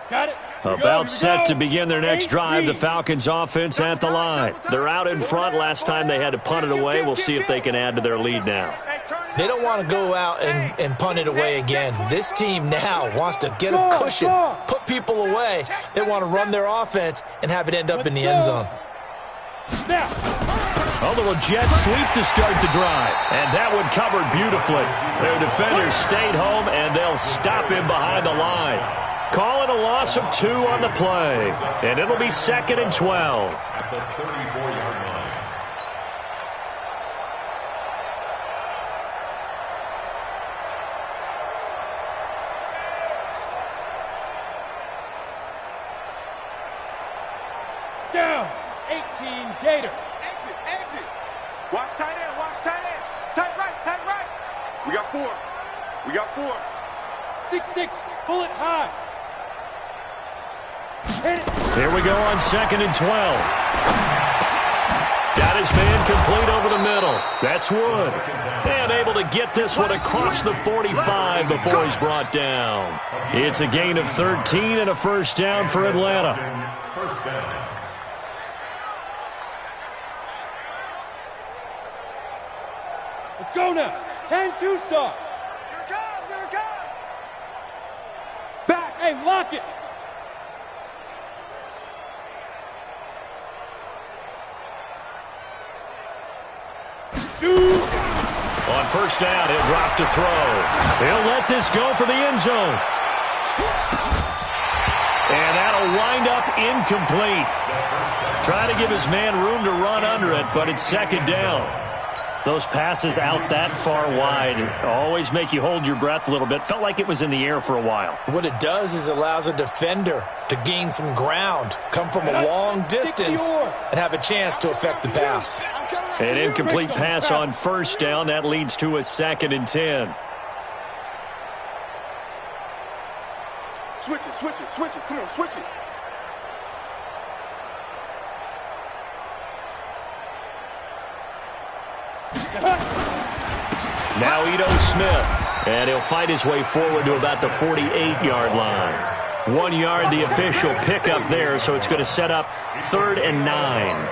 Speaker 4: Got it.
Speaker 1: About set to begin their next drive. The Falcons offense at the line. They're out in front. Last time they had to punt it away. We'll see if they can add to their lead now.
Speaker 3: They don't want to go out and punt it away again. This team now wants to get a cushion, put people away. They want to run their offense and have it end up in the end zone.
Speaker 1: A little jet sweep to start the drive. And that one covered beautifully. Their defenders stayed home, and they'll stop him behind the line. Calling a loss of 2 on the play. And it'll be 2nd and 12.
Speaker 5: At the 34-yard line.
Speaker 4: Down. 18 Gator.
Speaker 2: Exit. Watch tight end. Tight right. We got 4.
Speaker 4: 6-6. Pull it high.
Speaker 1: Here we go on 2nd and 12. Got his man complete over the middle. That's Wood. And able to get this one across the 45 before he's brought down. It's a gain of 13 and a first down for Atlanta.
Speaker 5: First down.
Speaker 4: Let's go now. 10-2 stop.
Speaker 2: Here it comes.
Speaker 4: Back. Hey, lock it.
Speaker 1: On first down, he'll drop to throw. He'll let this go for the end zone. And that'll wind up incomplete. Trying to give his man room to run under it, but it's 2nd down. Those passes out that far wide always make you hold your breath a little bit. Felt like it was in the air for a while.
Speaker 3: What it does is it allows a defender to gain some ground, come from a long distance, and have a chance to affect the pass.
Speaker 1: An incomplete pass on first down. That leads to a 2nd and 10.
Speaker 2: Switch it. Come on, switch it.
Speaker 1: Now Ito Smith, and he'll fight his way forward to about the 48-yard line. 1 yard, the official pickup there, so it's going to set up 3rd and 9.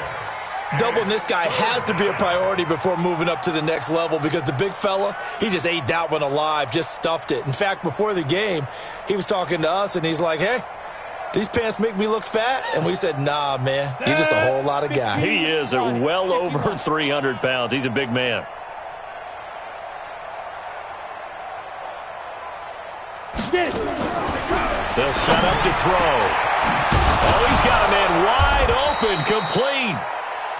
Speaker 3: Doubling this guy has to be a priority before moving up to the next level because the big fella, he just ate that one alive, just stuffed it. In fact, before the game, he was talking to us, and he's like, hey, these pants make me look fat? And we said, nah, man, you're just a whole lot of guy.
Speaker 1: He is at well over 300 pounds. He's a big man. They'll set up to throw. Oh, he's got a man wide open, complete.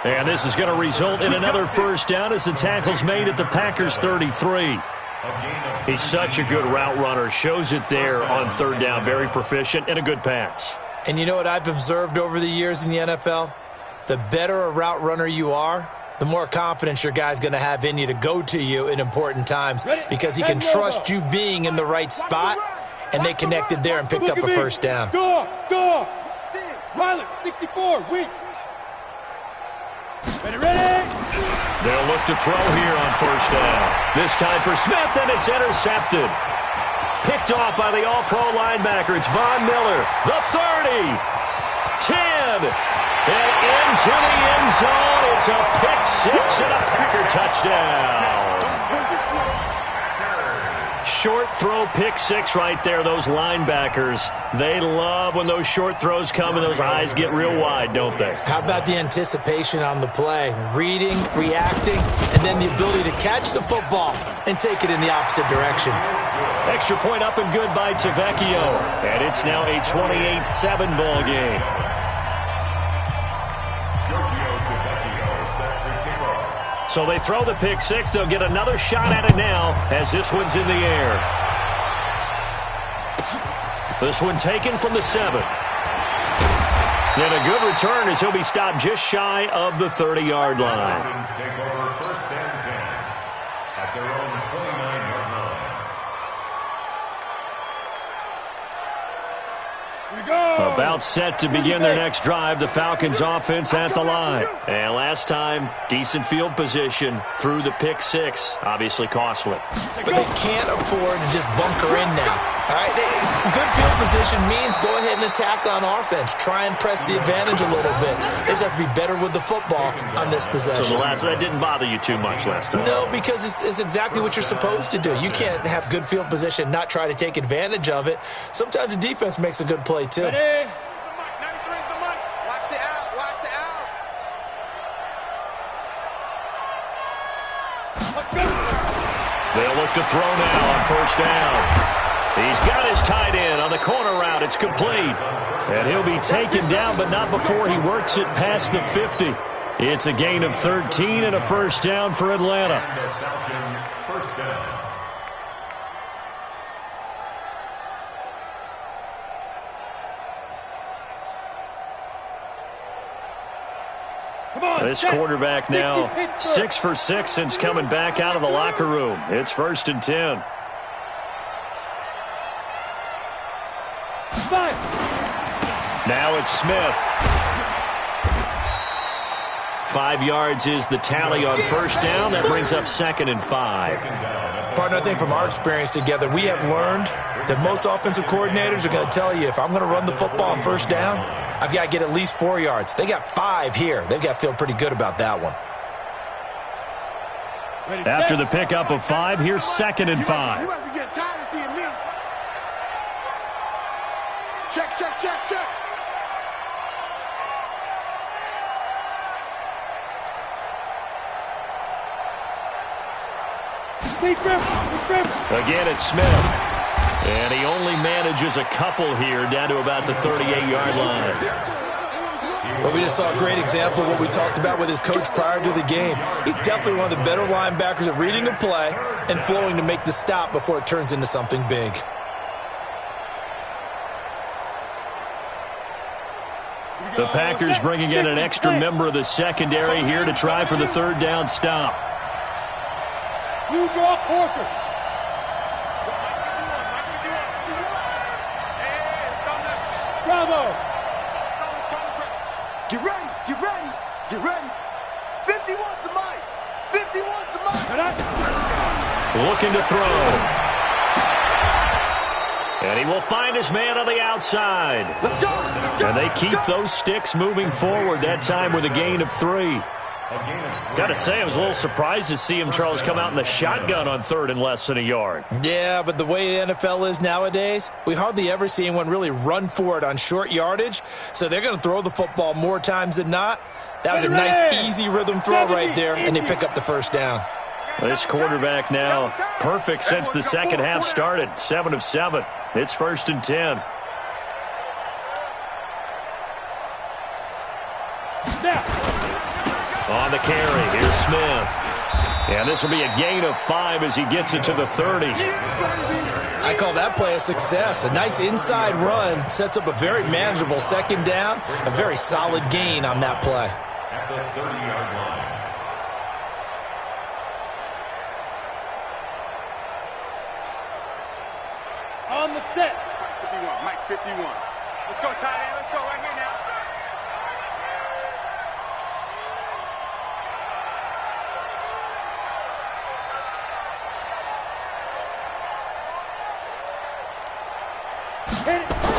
Speaker 1: And this is going to result in another first down as the tackle's made at the Packers 33. He's such a good route runner. Shows it there on 3rd down. Very proficient and a good pass.
Speaker 3: And you know what I've observed over the years in the NFL? The better a route runner you are, the more confidence your guy's going to have in you to go to you in important times because he can trust you being in the right spot, and they connected there and picked up a first down.
Speaker 4: Go! Riley, 64, weak. Ready!
Speaker 1: They'll look to throw here on first down. This time for Smith, and it's intercepted. Picked off by the all-pro linebacker. It's Von Miller. The 30. 10. And into the end zone. It's a pick-6 and a Packer touchdown. Short throw, pick-6 right there. Those linebackers, they love when those short throws come and those eyes get real wide, don't they?
Speaker 3: How about the anticipation on the play? Reading, reacting, and then the ability to catch the football and take it in the opposite direction.
Speaker 1: Extra point up and good by Tavecchio. And it's now a 28-7 ball game. So they throw the pick six. They'll get another shot at it now as this one's in the air. This one taken from the 7. And a good return as he'll be stopped just shy of the 30-yard line.
Speaker 5: Falcons take over first and 10 at their own 29-yard line.
Speaker 1: About set to begin their next drive, the Falcons offense at the line. And last time, decent field position through the pick six. Obviously costly.
Speaker 3: But they can't afford to just bunker in now. All right, good field position means go ahead and attack on offense. Try and press the advantage a little bit. They just have to be better with the football on this possession.
Speaker 1: So that didn't bother you too much last time?
Speaker 3: No, because it's exactly what you're supposed to do. You can't have good field position and not try to take advantage of it. Sometimes the defense makes a good play, too.
Speaker 2: Ready? 93 is the mic. Watch the out. Watch the out. Let's go.
Speaker 1: They'll look to throw now on first down. He's got his tight end on the corner route. It's complete. And he'll be taken down, but not before he works it past the 50. It's a gain of 13 and a first down for Atlanta.
Speaker 5: And the Falcons first down.
Speaker 1: This quarterback now 6 for 6 since coming back out of the locker room. It's first and 10. Now it's Smith. 5 yards is the tally on first down. That brings up 2nd and 5.
Speaker 3: Partner, I think from our experience together, we have learned that most offensive coordinators are going to tell you, if I'm going to run the football on first down, I've got to get at least 4 yards. They got 5 here. They've got to feel pretty good about that one.
Speaker 1: After the pickup of 5, here's 2nd and 5.
Speaker 2: You must be getting tired of seeing me. Check, check, check, check.
Speaker 1: Again, it's Smith. And he only manages a couple here down to about the 38-yard line.
Speaker 3: Well, we just saw a great example of what we talked about with his coach prior to the game. He's definitely one of the better linebackers at reading a play and flowing to make the stop before it turns into something big.
Speaker 1: The Packers bringing in an extra member of the secondary here to try for the 3rd down stop.
Speaker 4: You draw Corker. Bravo.
Speaker 2: Get ready, get ready, get ready. 51's the mic. 51's the mic.
Speaker 1: Looking to throw. And he will find his man on the outside.
Speaker 2: Let's go. Let's go.
Speaker 1: And they keep those sticks moving forward, that time with a gain of 3. Got to say, I was a little surprised to see him, Charles, come out in the shotgun on 3rd and less than a yard.
Speaker 3: Yeah, but the way the NFL is nowadays, we hardly ever see anyone really run for it on short yardage, so they're going to throw the football more times than not. That was a nice, easy rhythm throw right there, and they pick up the first down.
Speaker 1: This quarterback now perfect since the second half started, 7 of 7. It's 1st and 10. On the carry, here's Smith. And this will be a gain of 5 as he gets it to the 30.
Speaker 3: I call that play a success. A nice inside run sets up a very manageable 2nd down. A very solid gain on that play.
Speaker 5: At the 30-yard line.
Speaker 4: On the set.
Speaker 2: Mike 51, Mike 51. Let's go, tight end. Let's go right here now.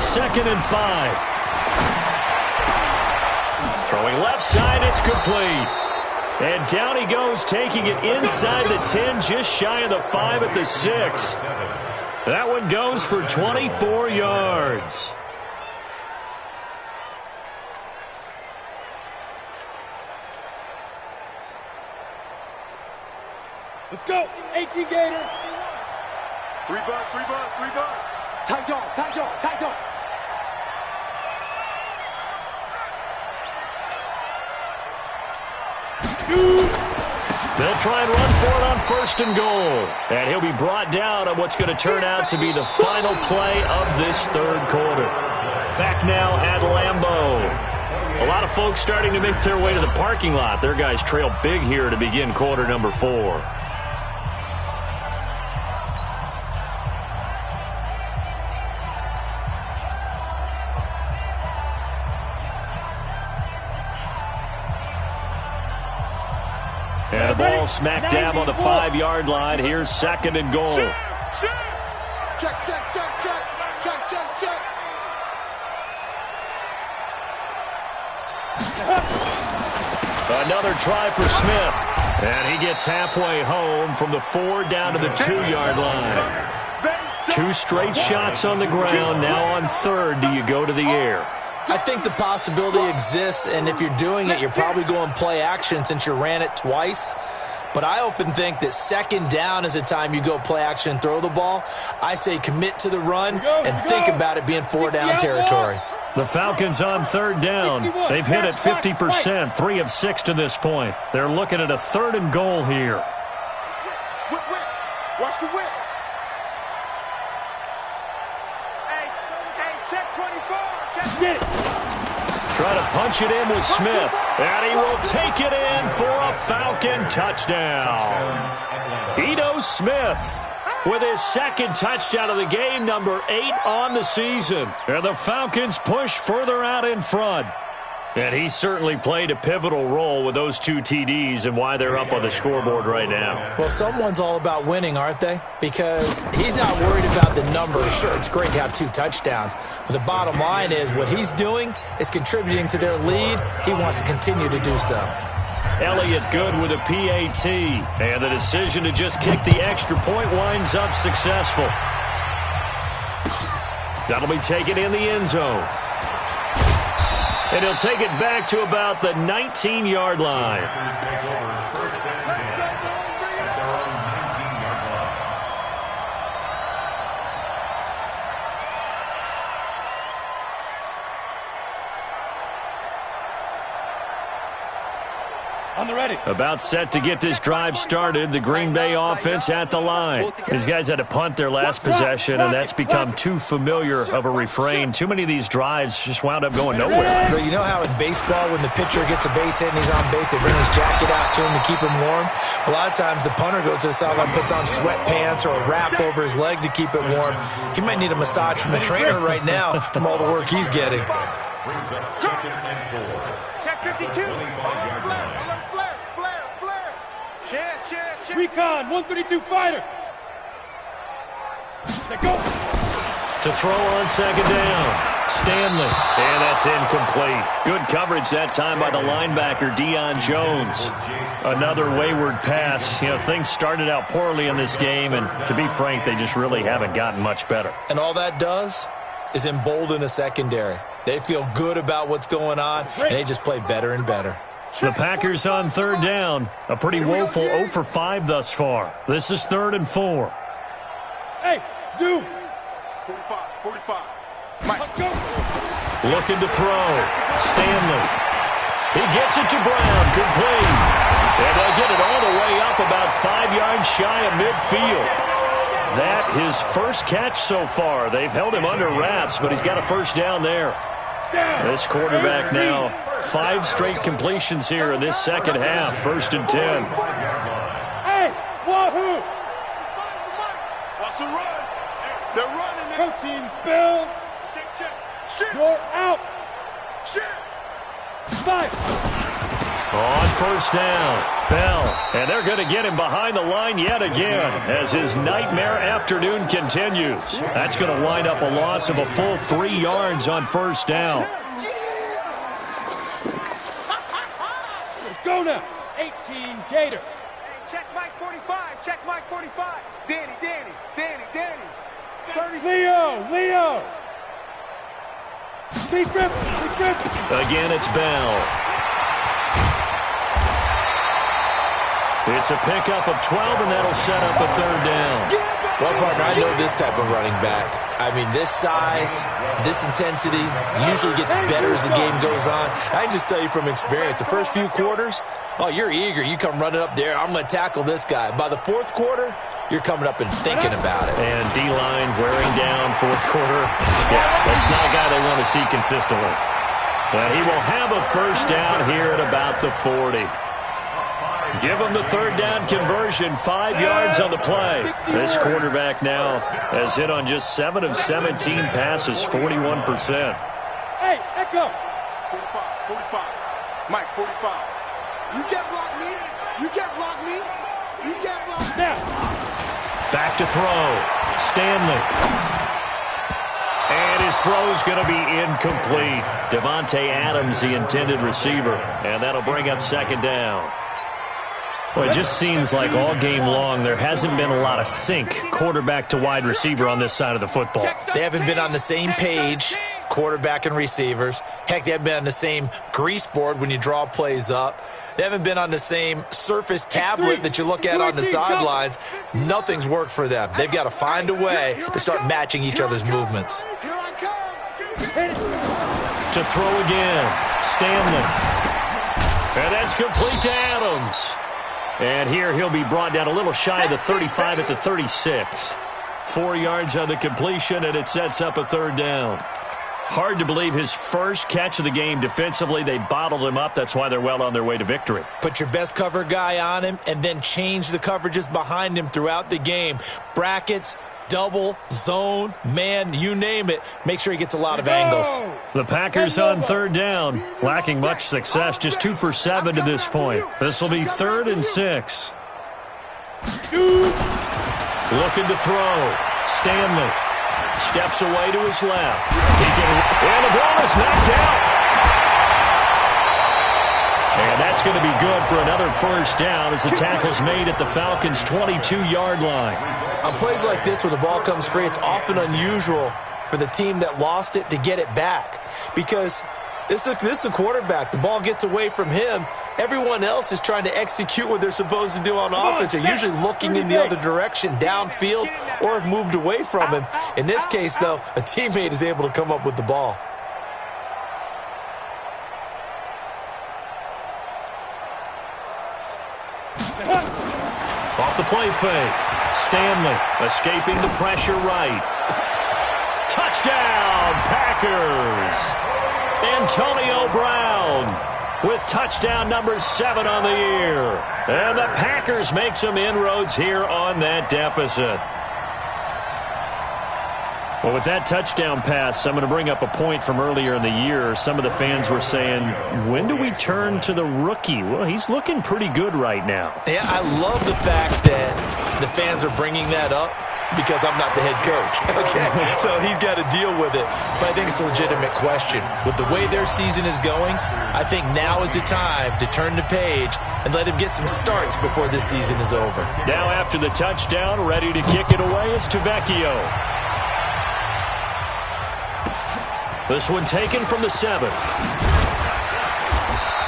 Speaker 1: Second and 5. Throwing left side, it's complete. And down he goes, taking it inside the 10, just shy of the 5 at the 6. That one goes for 24 yards.
Speaker 4: Let's go. 18 Gator.
Speaker 2: 3 bucks, 3 bucks, 3 bucks. Tight dog, tight dog, tight dog.
Speaker 1: They'll try and run for it on 1st and goal. And he'll be brought down on what's going to turn out to be the final play of this 3rd quarter. Back now at Lambeau. A lot of folks starting to make their way to the parking lot. Their guys trail big here to begin quarter number 4. And the ball smack dab on the 5-yard line. Here's 2nd and goal.
Speaker 2: Check, check, check, check. Check, check, check.
Speaker 1: Another try for Smith. And he gets halfway home from the 4 down to the 2-yard line. 2 straight shots on the ground. Now on 3rd, do you go to the air?
Speaker 3: I think the possibility exists, and if you're doing it, you're probably going play action since you ran it twice. But I often think that 2nd down is the time you go play action and throw the ball. I say commit to the run and think about it being 4-down territory.
Speaker 1: The Falcons on 3rd down. They've hit it 50%, 3 of 6 to this point. They're looking at a 3rd and goal here.
Speaker 2: Whip. Watch the whip. Hey, check 24. Check it.
Speaker 1: Try to punch it in with Smith. And he will take it in for a Falcon touchdown. Ito Smith with his 2nd touchdown of the game, number 8 on the season. And the Falcons push further out in front. And he certainly played a pivotal role with those 2 TDs and why they're up on the scoreboard right now.
Speaker 3: Well, someone's all about winning, aren't they? Because he's not worried about the numbers. Sure, it's great to have 2 touchdowns. But the bottom line is what he's doing is contributing to their lead. He wants to continue to do so.
Speaker 1: Elliott good with a PAT. And the decision to just kick the extra point winds up successful. That'll be taken in the end zone. And he'll take it back to about the 19-yard line.
Speaker 4: On the ready.
Speaker 1: About set to get this drive started. The Green Bay offense at the line. These guys had to punt their last possession, and that's become too familiar of a refrain. Too many of these drives just wound up going nowhere.
Speaker 3: But you know how in baseball, when the pitcher gets a base hit and he's on base, they bring his jacket out to him to keep him warm? A lot of times the punter goes to the sideline, puts on sweatpants or a wrap over his leg to keep it warm. He might need a massage from the trainer right now from all the work he's getting.
Speaker 5: Brings up 2nd and 4.
Speaker 2: Check 52. Flare.
Speaker 4: Recon, 132 fighter. Let go.
Speaker 1: To throw on 2nd down. Stanley. And that's incomplete. Good coverage that time by the linebacker, Deion Jones. Another wayward pass. You know, things started out poorly in this game, and to be frank, they just really haven't gotten much better.
Speaker 3: And all that does is embolden a secondary. They feel good about what's going on, and they just play better and better.
Speaker 1: The Packers on 3rd down. A pretty woeful 0 for 5 thus far. This is 3rd and 4.
Speaker 4: Hey, zoom.
Speaker 2: 45.
Speaker 4: Let's go.
Speaker 1: Looking to throw. Stanley. He gets it to Brown. Complete. And they'll get it all the way up about 5 yards shy of midfield. That his first catch so far. They've held him under wraps, but he's got a first down there. This quarterback now, 5 straight completions here in this second half. 1st and 10.
Speaker 4: Hey, wahoo!
Speaker 2: Watch the run. They're running it.
Speaker 4: Protein spill.
Speaker 2: Shit.
Speaker 4: You're out.
Speaker 2: Shit.
Speaker 4: 5.
Speaker 1: On 1st down, Bell. And they're going to get him behind the line yet again as his nightmare afternoon continues. That's going to wind up a loss of a full 3 yards on 1st down.
Speaker 4: Let's go now. 18 Gator.
Speaker 2: Check Mike 45. Check Mike 45. Danny. 30.
Speaker 4: Leo. Steve Griffin.
Speaker 1: Again, it's Bell. It's a pickup of 12, and that'll set up a 3rd down.
Speaker 3: Well, partner, I know this type of running back. I mean, this size, this intensity usually gets better as the game goes on. I can just tell you from experience, the first few quarters, oh, you're eager. You come running up there, I'm going to tackle this guy. By the fourth quarter, you're coming up and thinking about it.
Speaker 1: And D-line wearing down fourth quarter. Yeah, that's not a guy they want to see consistently. But he will have a first down here at about the 40. Give him the third down conversion, 5 yards on the play. This quarterback now has hit on just 7 of 17 passes, 41%.
Speaker 4: Hey, Echo.
Speaker 2: 45. Mike, 45. You can't block me. You can't block me. You can't block me.
Speaker 4: Now.
Speaker 1: Back to throw. Stanley. And his throw's going to be incomplete. Devontae Adams, the intended receiver. And that'll bring up second down. Well, it just seems like all game long there hasn't been a lot of sync quarterback to wide receiver on this side of the football.
Speaker 3: They haven't been on the same page, quarterback and receivers. Heck, they haven't been on the same grease board when you draw plays up. They haven't been on the same Surface tablet that you look at on the sidelines. Nothing's worked for them. They've got to find a way to start matching each other's movements.
Speaker 1: To throw again, Stanley. And that's complete to Adams. And here he'll be brought down a little shy of the 35 at the 36. 4 yards on the completion, and it sets up a third down. Hard to believe his first catch of the game defensively. They bottled him up. That's why they're well on their way to victory.
Speaker 3: Put your best cover guy on him and then change the coverages behind him throughout the game. Brackets, double, zone, man, you name it. Make sure he gets a lot of angles.
Speaker 1: The Packers on third down, lacking much success, just 2 for 7 to this point. This will be 3rd and 6. Looking to throw. Stanley steps away to his left. And the ball is knocked out. And that's going to be good for another first down as the tackle's made at the Falcons' 22-yard line.
Speaker 3: On plays like this where the ball comes free, it's often unusual for the team that lost it to get it back. Because this is a quarterback. The ball gets away from him. Everyone else is trying to execute what they're supposed to do on offense. They're usually looking in the other direction, downfield, or have moved away from him. In this case, though, a teammate is able to come up with the ball.
Speaker 1: Off the play fake. Stanley escaping the pressure right. Touchdown, Packers! Antonio Brown with touchdown number 7 on the year. And the Packers make some inroads here on that deficit. Well, with that touchdown pass, I'm going to bring up a point from earlier in the year. Some of the fans were saying, when do we turn to the rookie? Well, he's looking pretty good right now.
Speaker 3: Yeah, I love the fact that the fans are bringing that up because I'm not the head coach. Okay, so he's got to deal with it. But I think it's a legitimate question. With the way their season is going, I think now is the time to turn the page and let him get some starts before this season is over.
Speaker 1: Now after the touchdown, ready to kick it away is Vecchio. This one taken from the 7.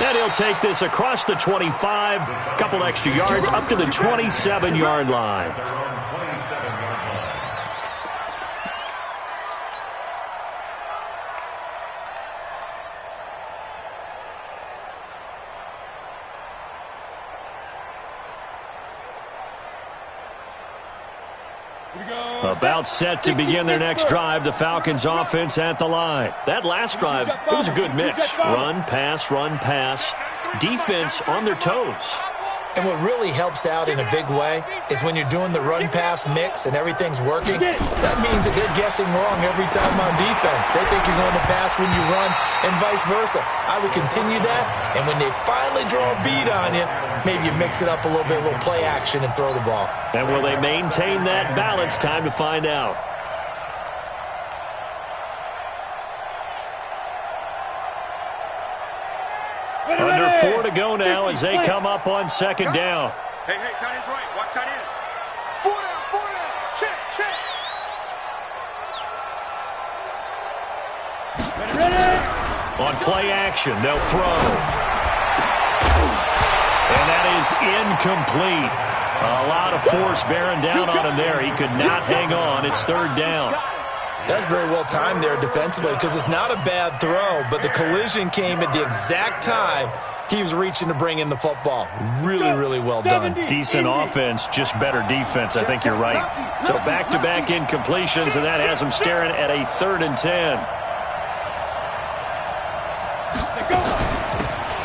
Speaker 1: And he'll take this across the 25, couple extra yards, up to the 27-yard line. About set to begin their next drive, the Falcons offense at the line. That last drive, it was a good mix. Run, pass, defense on their toes.
Speaker 3: And what really helps out in a big way is when you're doing the run-pass mix and everything's working, that means that they're guessing wrong every time on defense. They think you're going to pass when you run and vice versa. I would continue that, and when they finally draw a beat on you, maybe you mix it up a little bit, a little play action, and throw the ball.
Speaker 1: And will they maintain that balance? Time to find out. Under 4 to go now as they come up on second down.
Speaker 2: Hey, tight end's right. Watch tight end. 4 down. Check.
Speaker 4: Ready.
Speaker 1: On play action, they'll throw. And that is incomplete. A lot of force bearing down on him there. He could not hang on. It's third down.
Speaker 3: That's very well timed there defensively because it's not a bad throw, but the collision came at the exact time he was reaching to bring in the football. Really, really well done.
Speaker 1: Decent offense, just better defense. I think you're right. So back-to-back incompletions, and that has them staring at a 3rd and 10.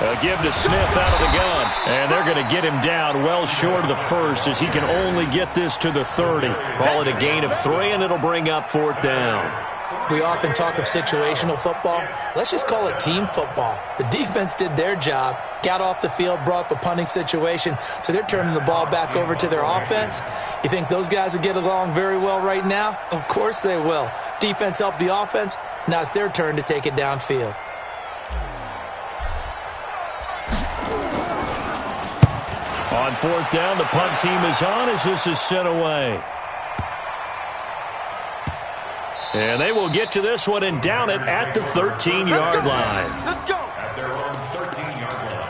Speaker 1: A give to Smith out of the gun. And they're going to get him down well short of the first as he can only get this to the 30. Call it a gain of 3, and it'll bring up 4th down.
Speaker 3: We often talk of situational football. Let's just call it team football. The defense did their job, got off the field, brought up a punting situation, so they're turning the ball back over to their offense. You think those guys will get along very well right now? Of course they will. Defense helped the offense. Now it's their turn to take it downfield.
Speaker 1: On 4th down, the punt team is on as this is sent away. And they will get to this one and down it at the 13-yard line.
Speaker 2: Let's go.
Speaker 5: At their own 13-yard line.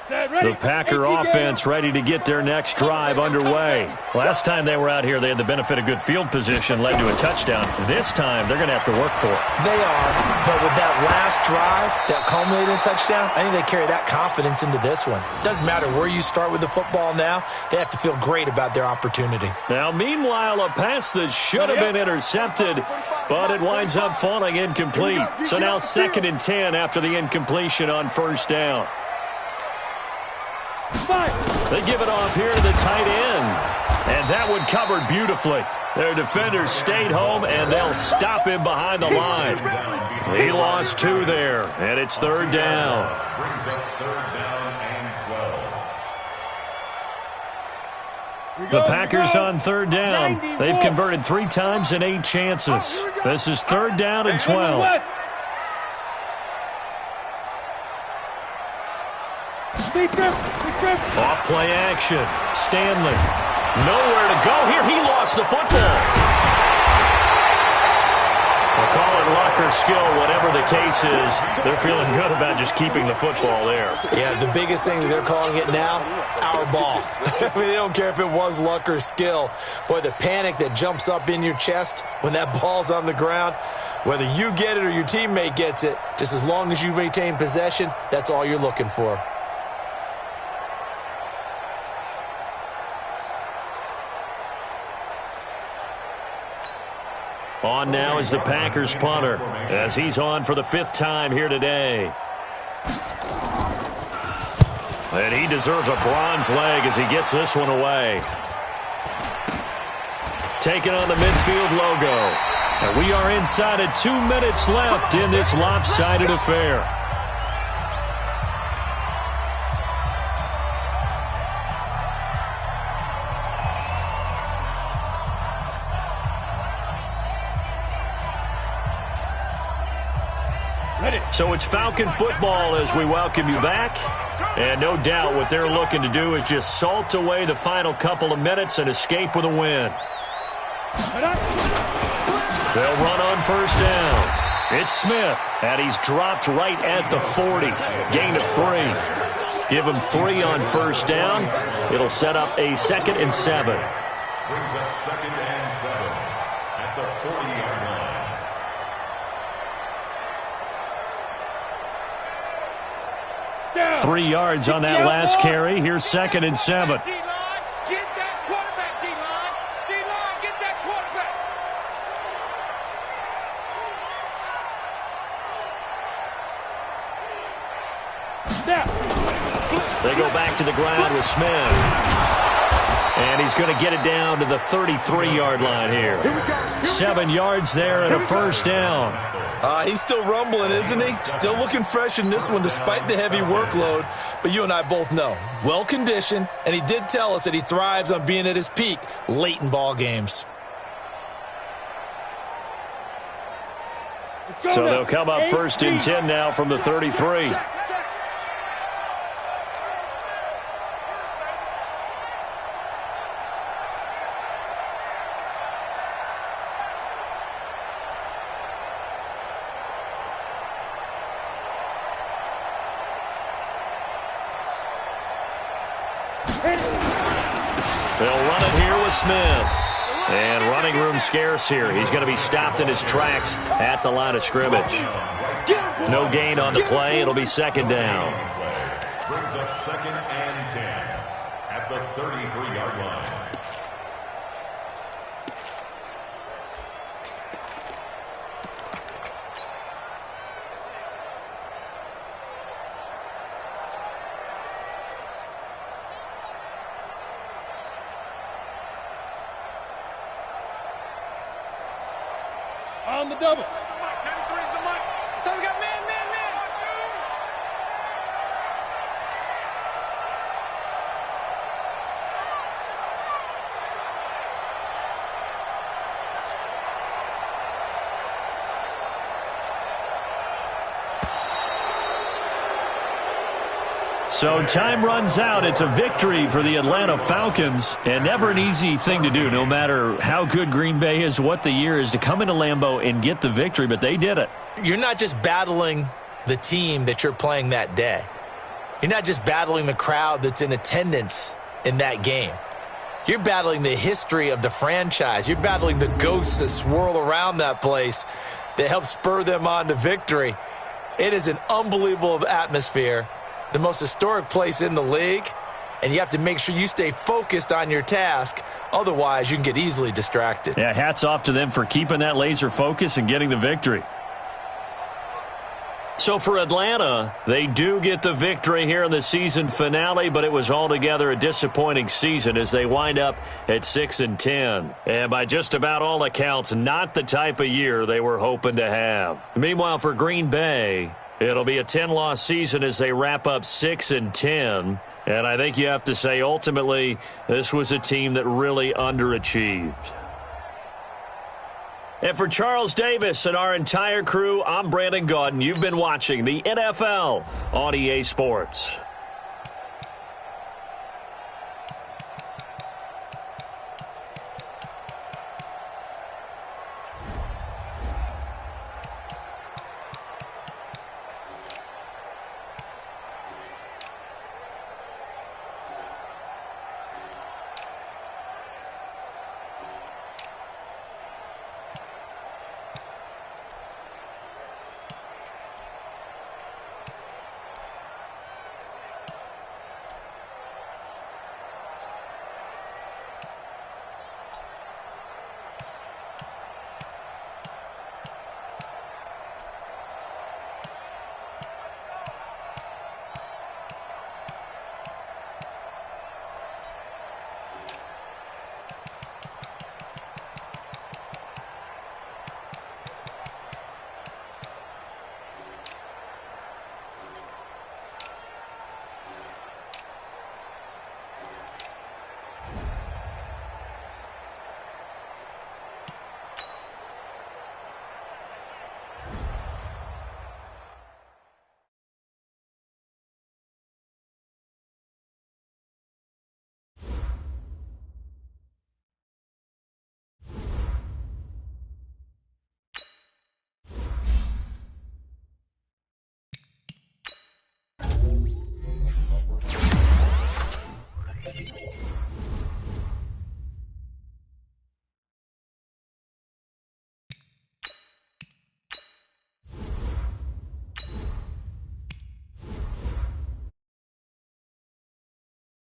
Speaker 1: The Packer offense ready to get their next drive underway. Last time they were out here, they had the benefit of good field position, led to a touchdown. This time, they're going to have to work for it.
Speaker 3: They are, but with that last drive that culminated in a touchdown, I think they carry that confidence into this one. Doesn't matter where you start with the football now, they have to feel great about their opportunity.
Speaker 1: Now, meanwhile, a pass that should have been intercepted, but it winds up falling incomplete. So now 2nd and 10 after the incompletion on 1st down. They give it off here to the tight end. And that one covered beautifully. Their defenders stayed home, and they'll stop him behind the line. He lost 2 there, and it's 3rd down.
Speaker 5: Brings up 3rd down and 12.
Speaker 1: The Packers on 3rd down. They've converted 3 times in 8 chances. This is 3rd down and 12. Off play action. Stanley. Nowhere to go here. He lost the football. We'll call it luck or skill, whatever the case is. They're feeling good about just keeping the football there.
Speaker 3: Yeah, the biggest thing that they're calling it now, our ball. I mean, they don't care if it was luck or skill. Boy, the panic that jumps up in your chest when that ball's on the ground, whether you get it or your teammate gets it, just as long as you maintain possession, that's all you're looking for.
Speaker 1: On now is the Packers punter as he's on for the 5th time here today. And he deserves a bronze leg as he gets this one away. Taking on the midfield logo. And we are inside of 2 minutes left in this lopsided affair. So it's Falcon football as we welcome you back. And no doubt what they're looking to do is just salt away the final couple of minutes and escape with a win. They'll run on 1st down. It's Smith, and he's dropped right at the 40. Gain of 3. Give him 3 on 1st down. It'll set up a 2nd and 7.
Speaker 5: Brings up 2nd and 7 at the 40-yard line.
Speaker 1: 3 yards on that last carry. Here's 2nd and 7.
Speaker 4: D-line, get that quarterback, D-line. D-line, get that quarterback.
Speaker 1: They go back to the ground with Smith. And he's going to get it down to the 33-yard line here. 7 yards there and a 1st down.
Speaker 3: He's still rumbling, isn't he? Still looking fresh in this one despite the heavy workload. But you and I both know, well-conditioned, and he did tell us that he thrives on being at his peak late in ball games.
Speaker 1: So they'll come up 1st and 10 now from the 33. They'll run it here with Smith. And running room scarce here. He's going to be stopped in his tracks at the line of scrimmage. No gain on the play. It'll be second down.
Speaker 5: Brings up second and 10 at the 33-yard line.
Speaker 4: On the double.
Speaker 6: 93 is the mic.
Speaker 2: So we got man.
Speaker 1: So time runs out. It's a victory for the Atlanta Falcons, and never an easy thing to do, no matter how good Green Bay is, what the year is, to come into Lambeau and get the victory, but they did it.
Speaker 3: You're not just battling the team that you're playing that day. You're not just battling the crowd that's in attendance in that game. You're battling the history of the franchise. You're battling the ghosts that swirl around that place that help spur them on to victory. It is an unbelievable atmosphere. The most historic place in the league, and you have to make sure you stay focused on your task. Otherwise, you can get easily distracted.
Speaker 1: Yeah, hats off to them for keeping that laser focus and getting the victory. So for Atlanta, they do get the victory here in the season finale, but it was altogether a disappointing season as they wind up at 6-10. And by just about all accounts, not the type of year they were hoping to have. Meanwhile, for Green Bay, it'll be a 10-loss season as they wrap up 6-10. And I think you have to say, ultimately, this was a team that really underachieved. And for Charles Davis and our entire crew, I'm Brandon Gaudin. You've been watching the NFL on EA Sports.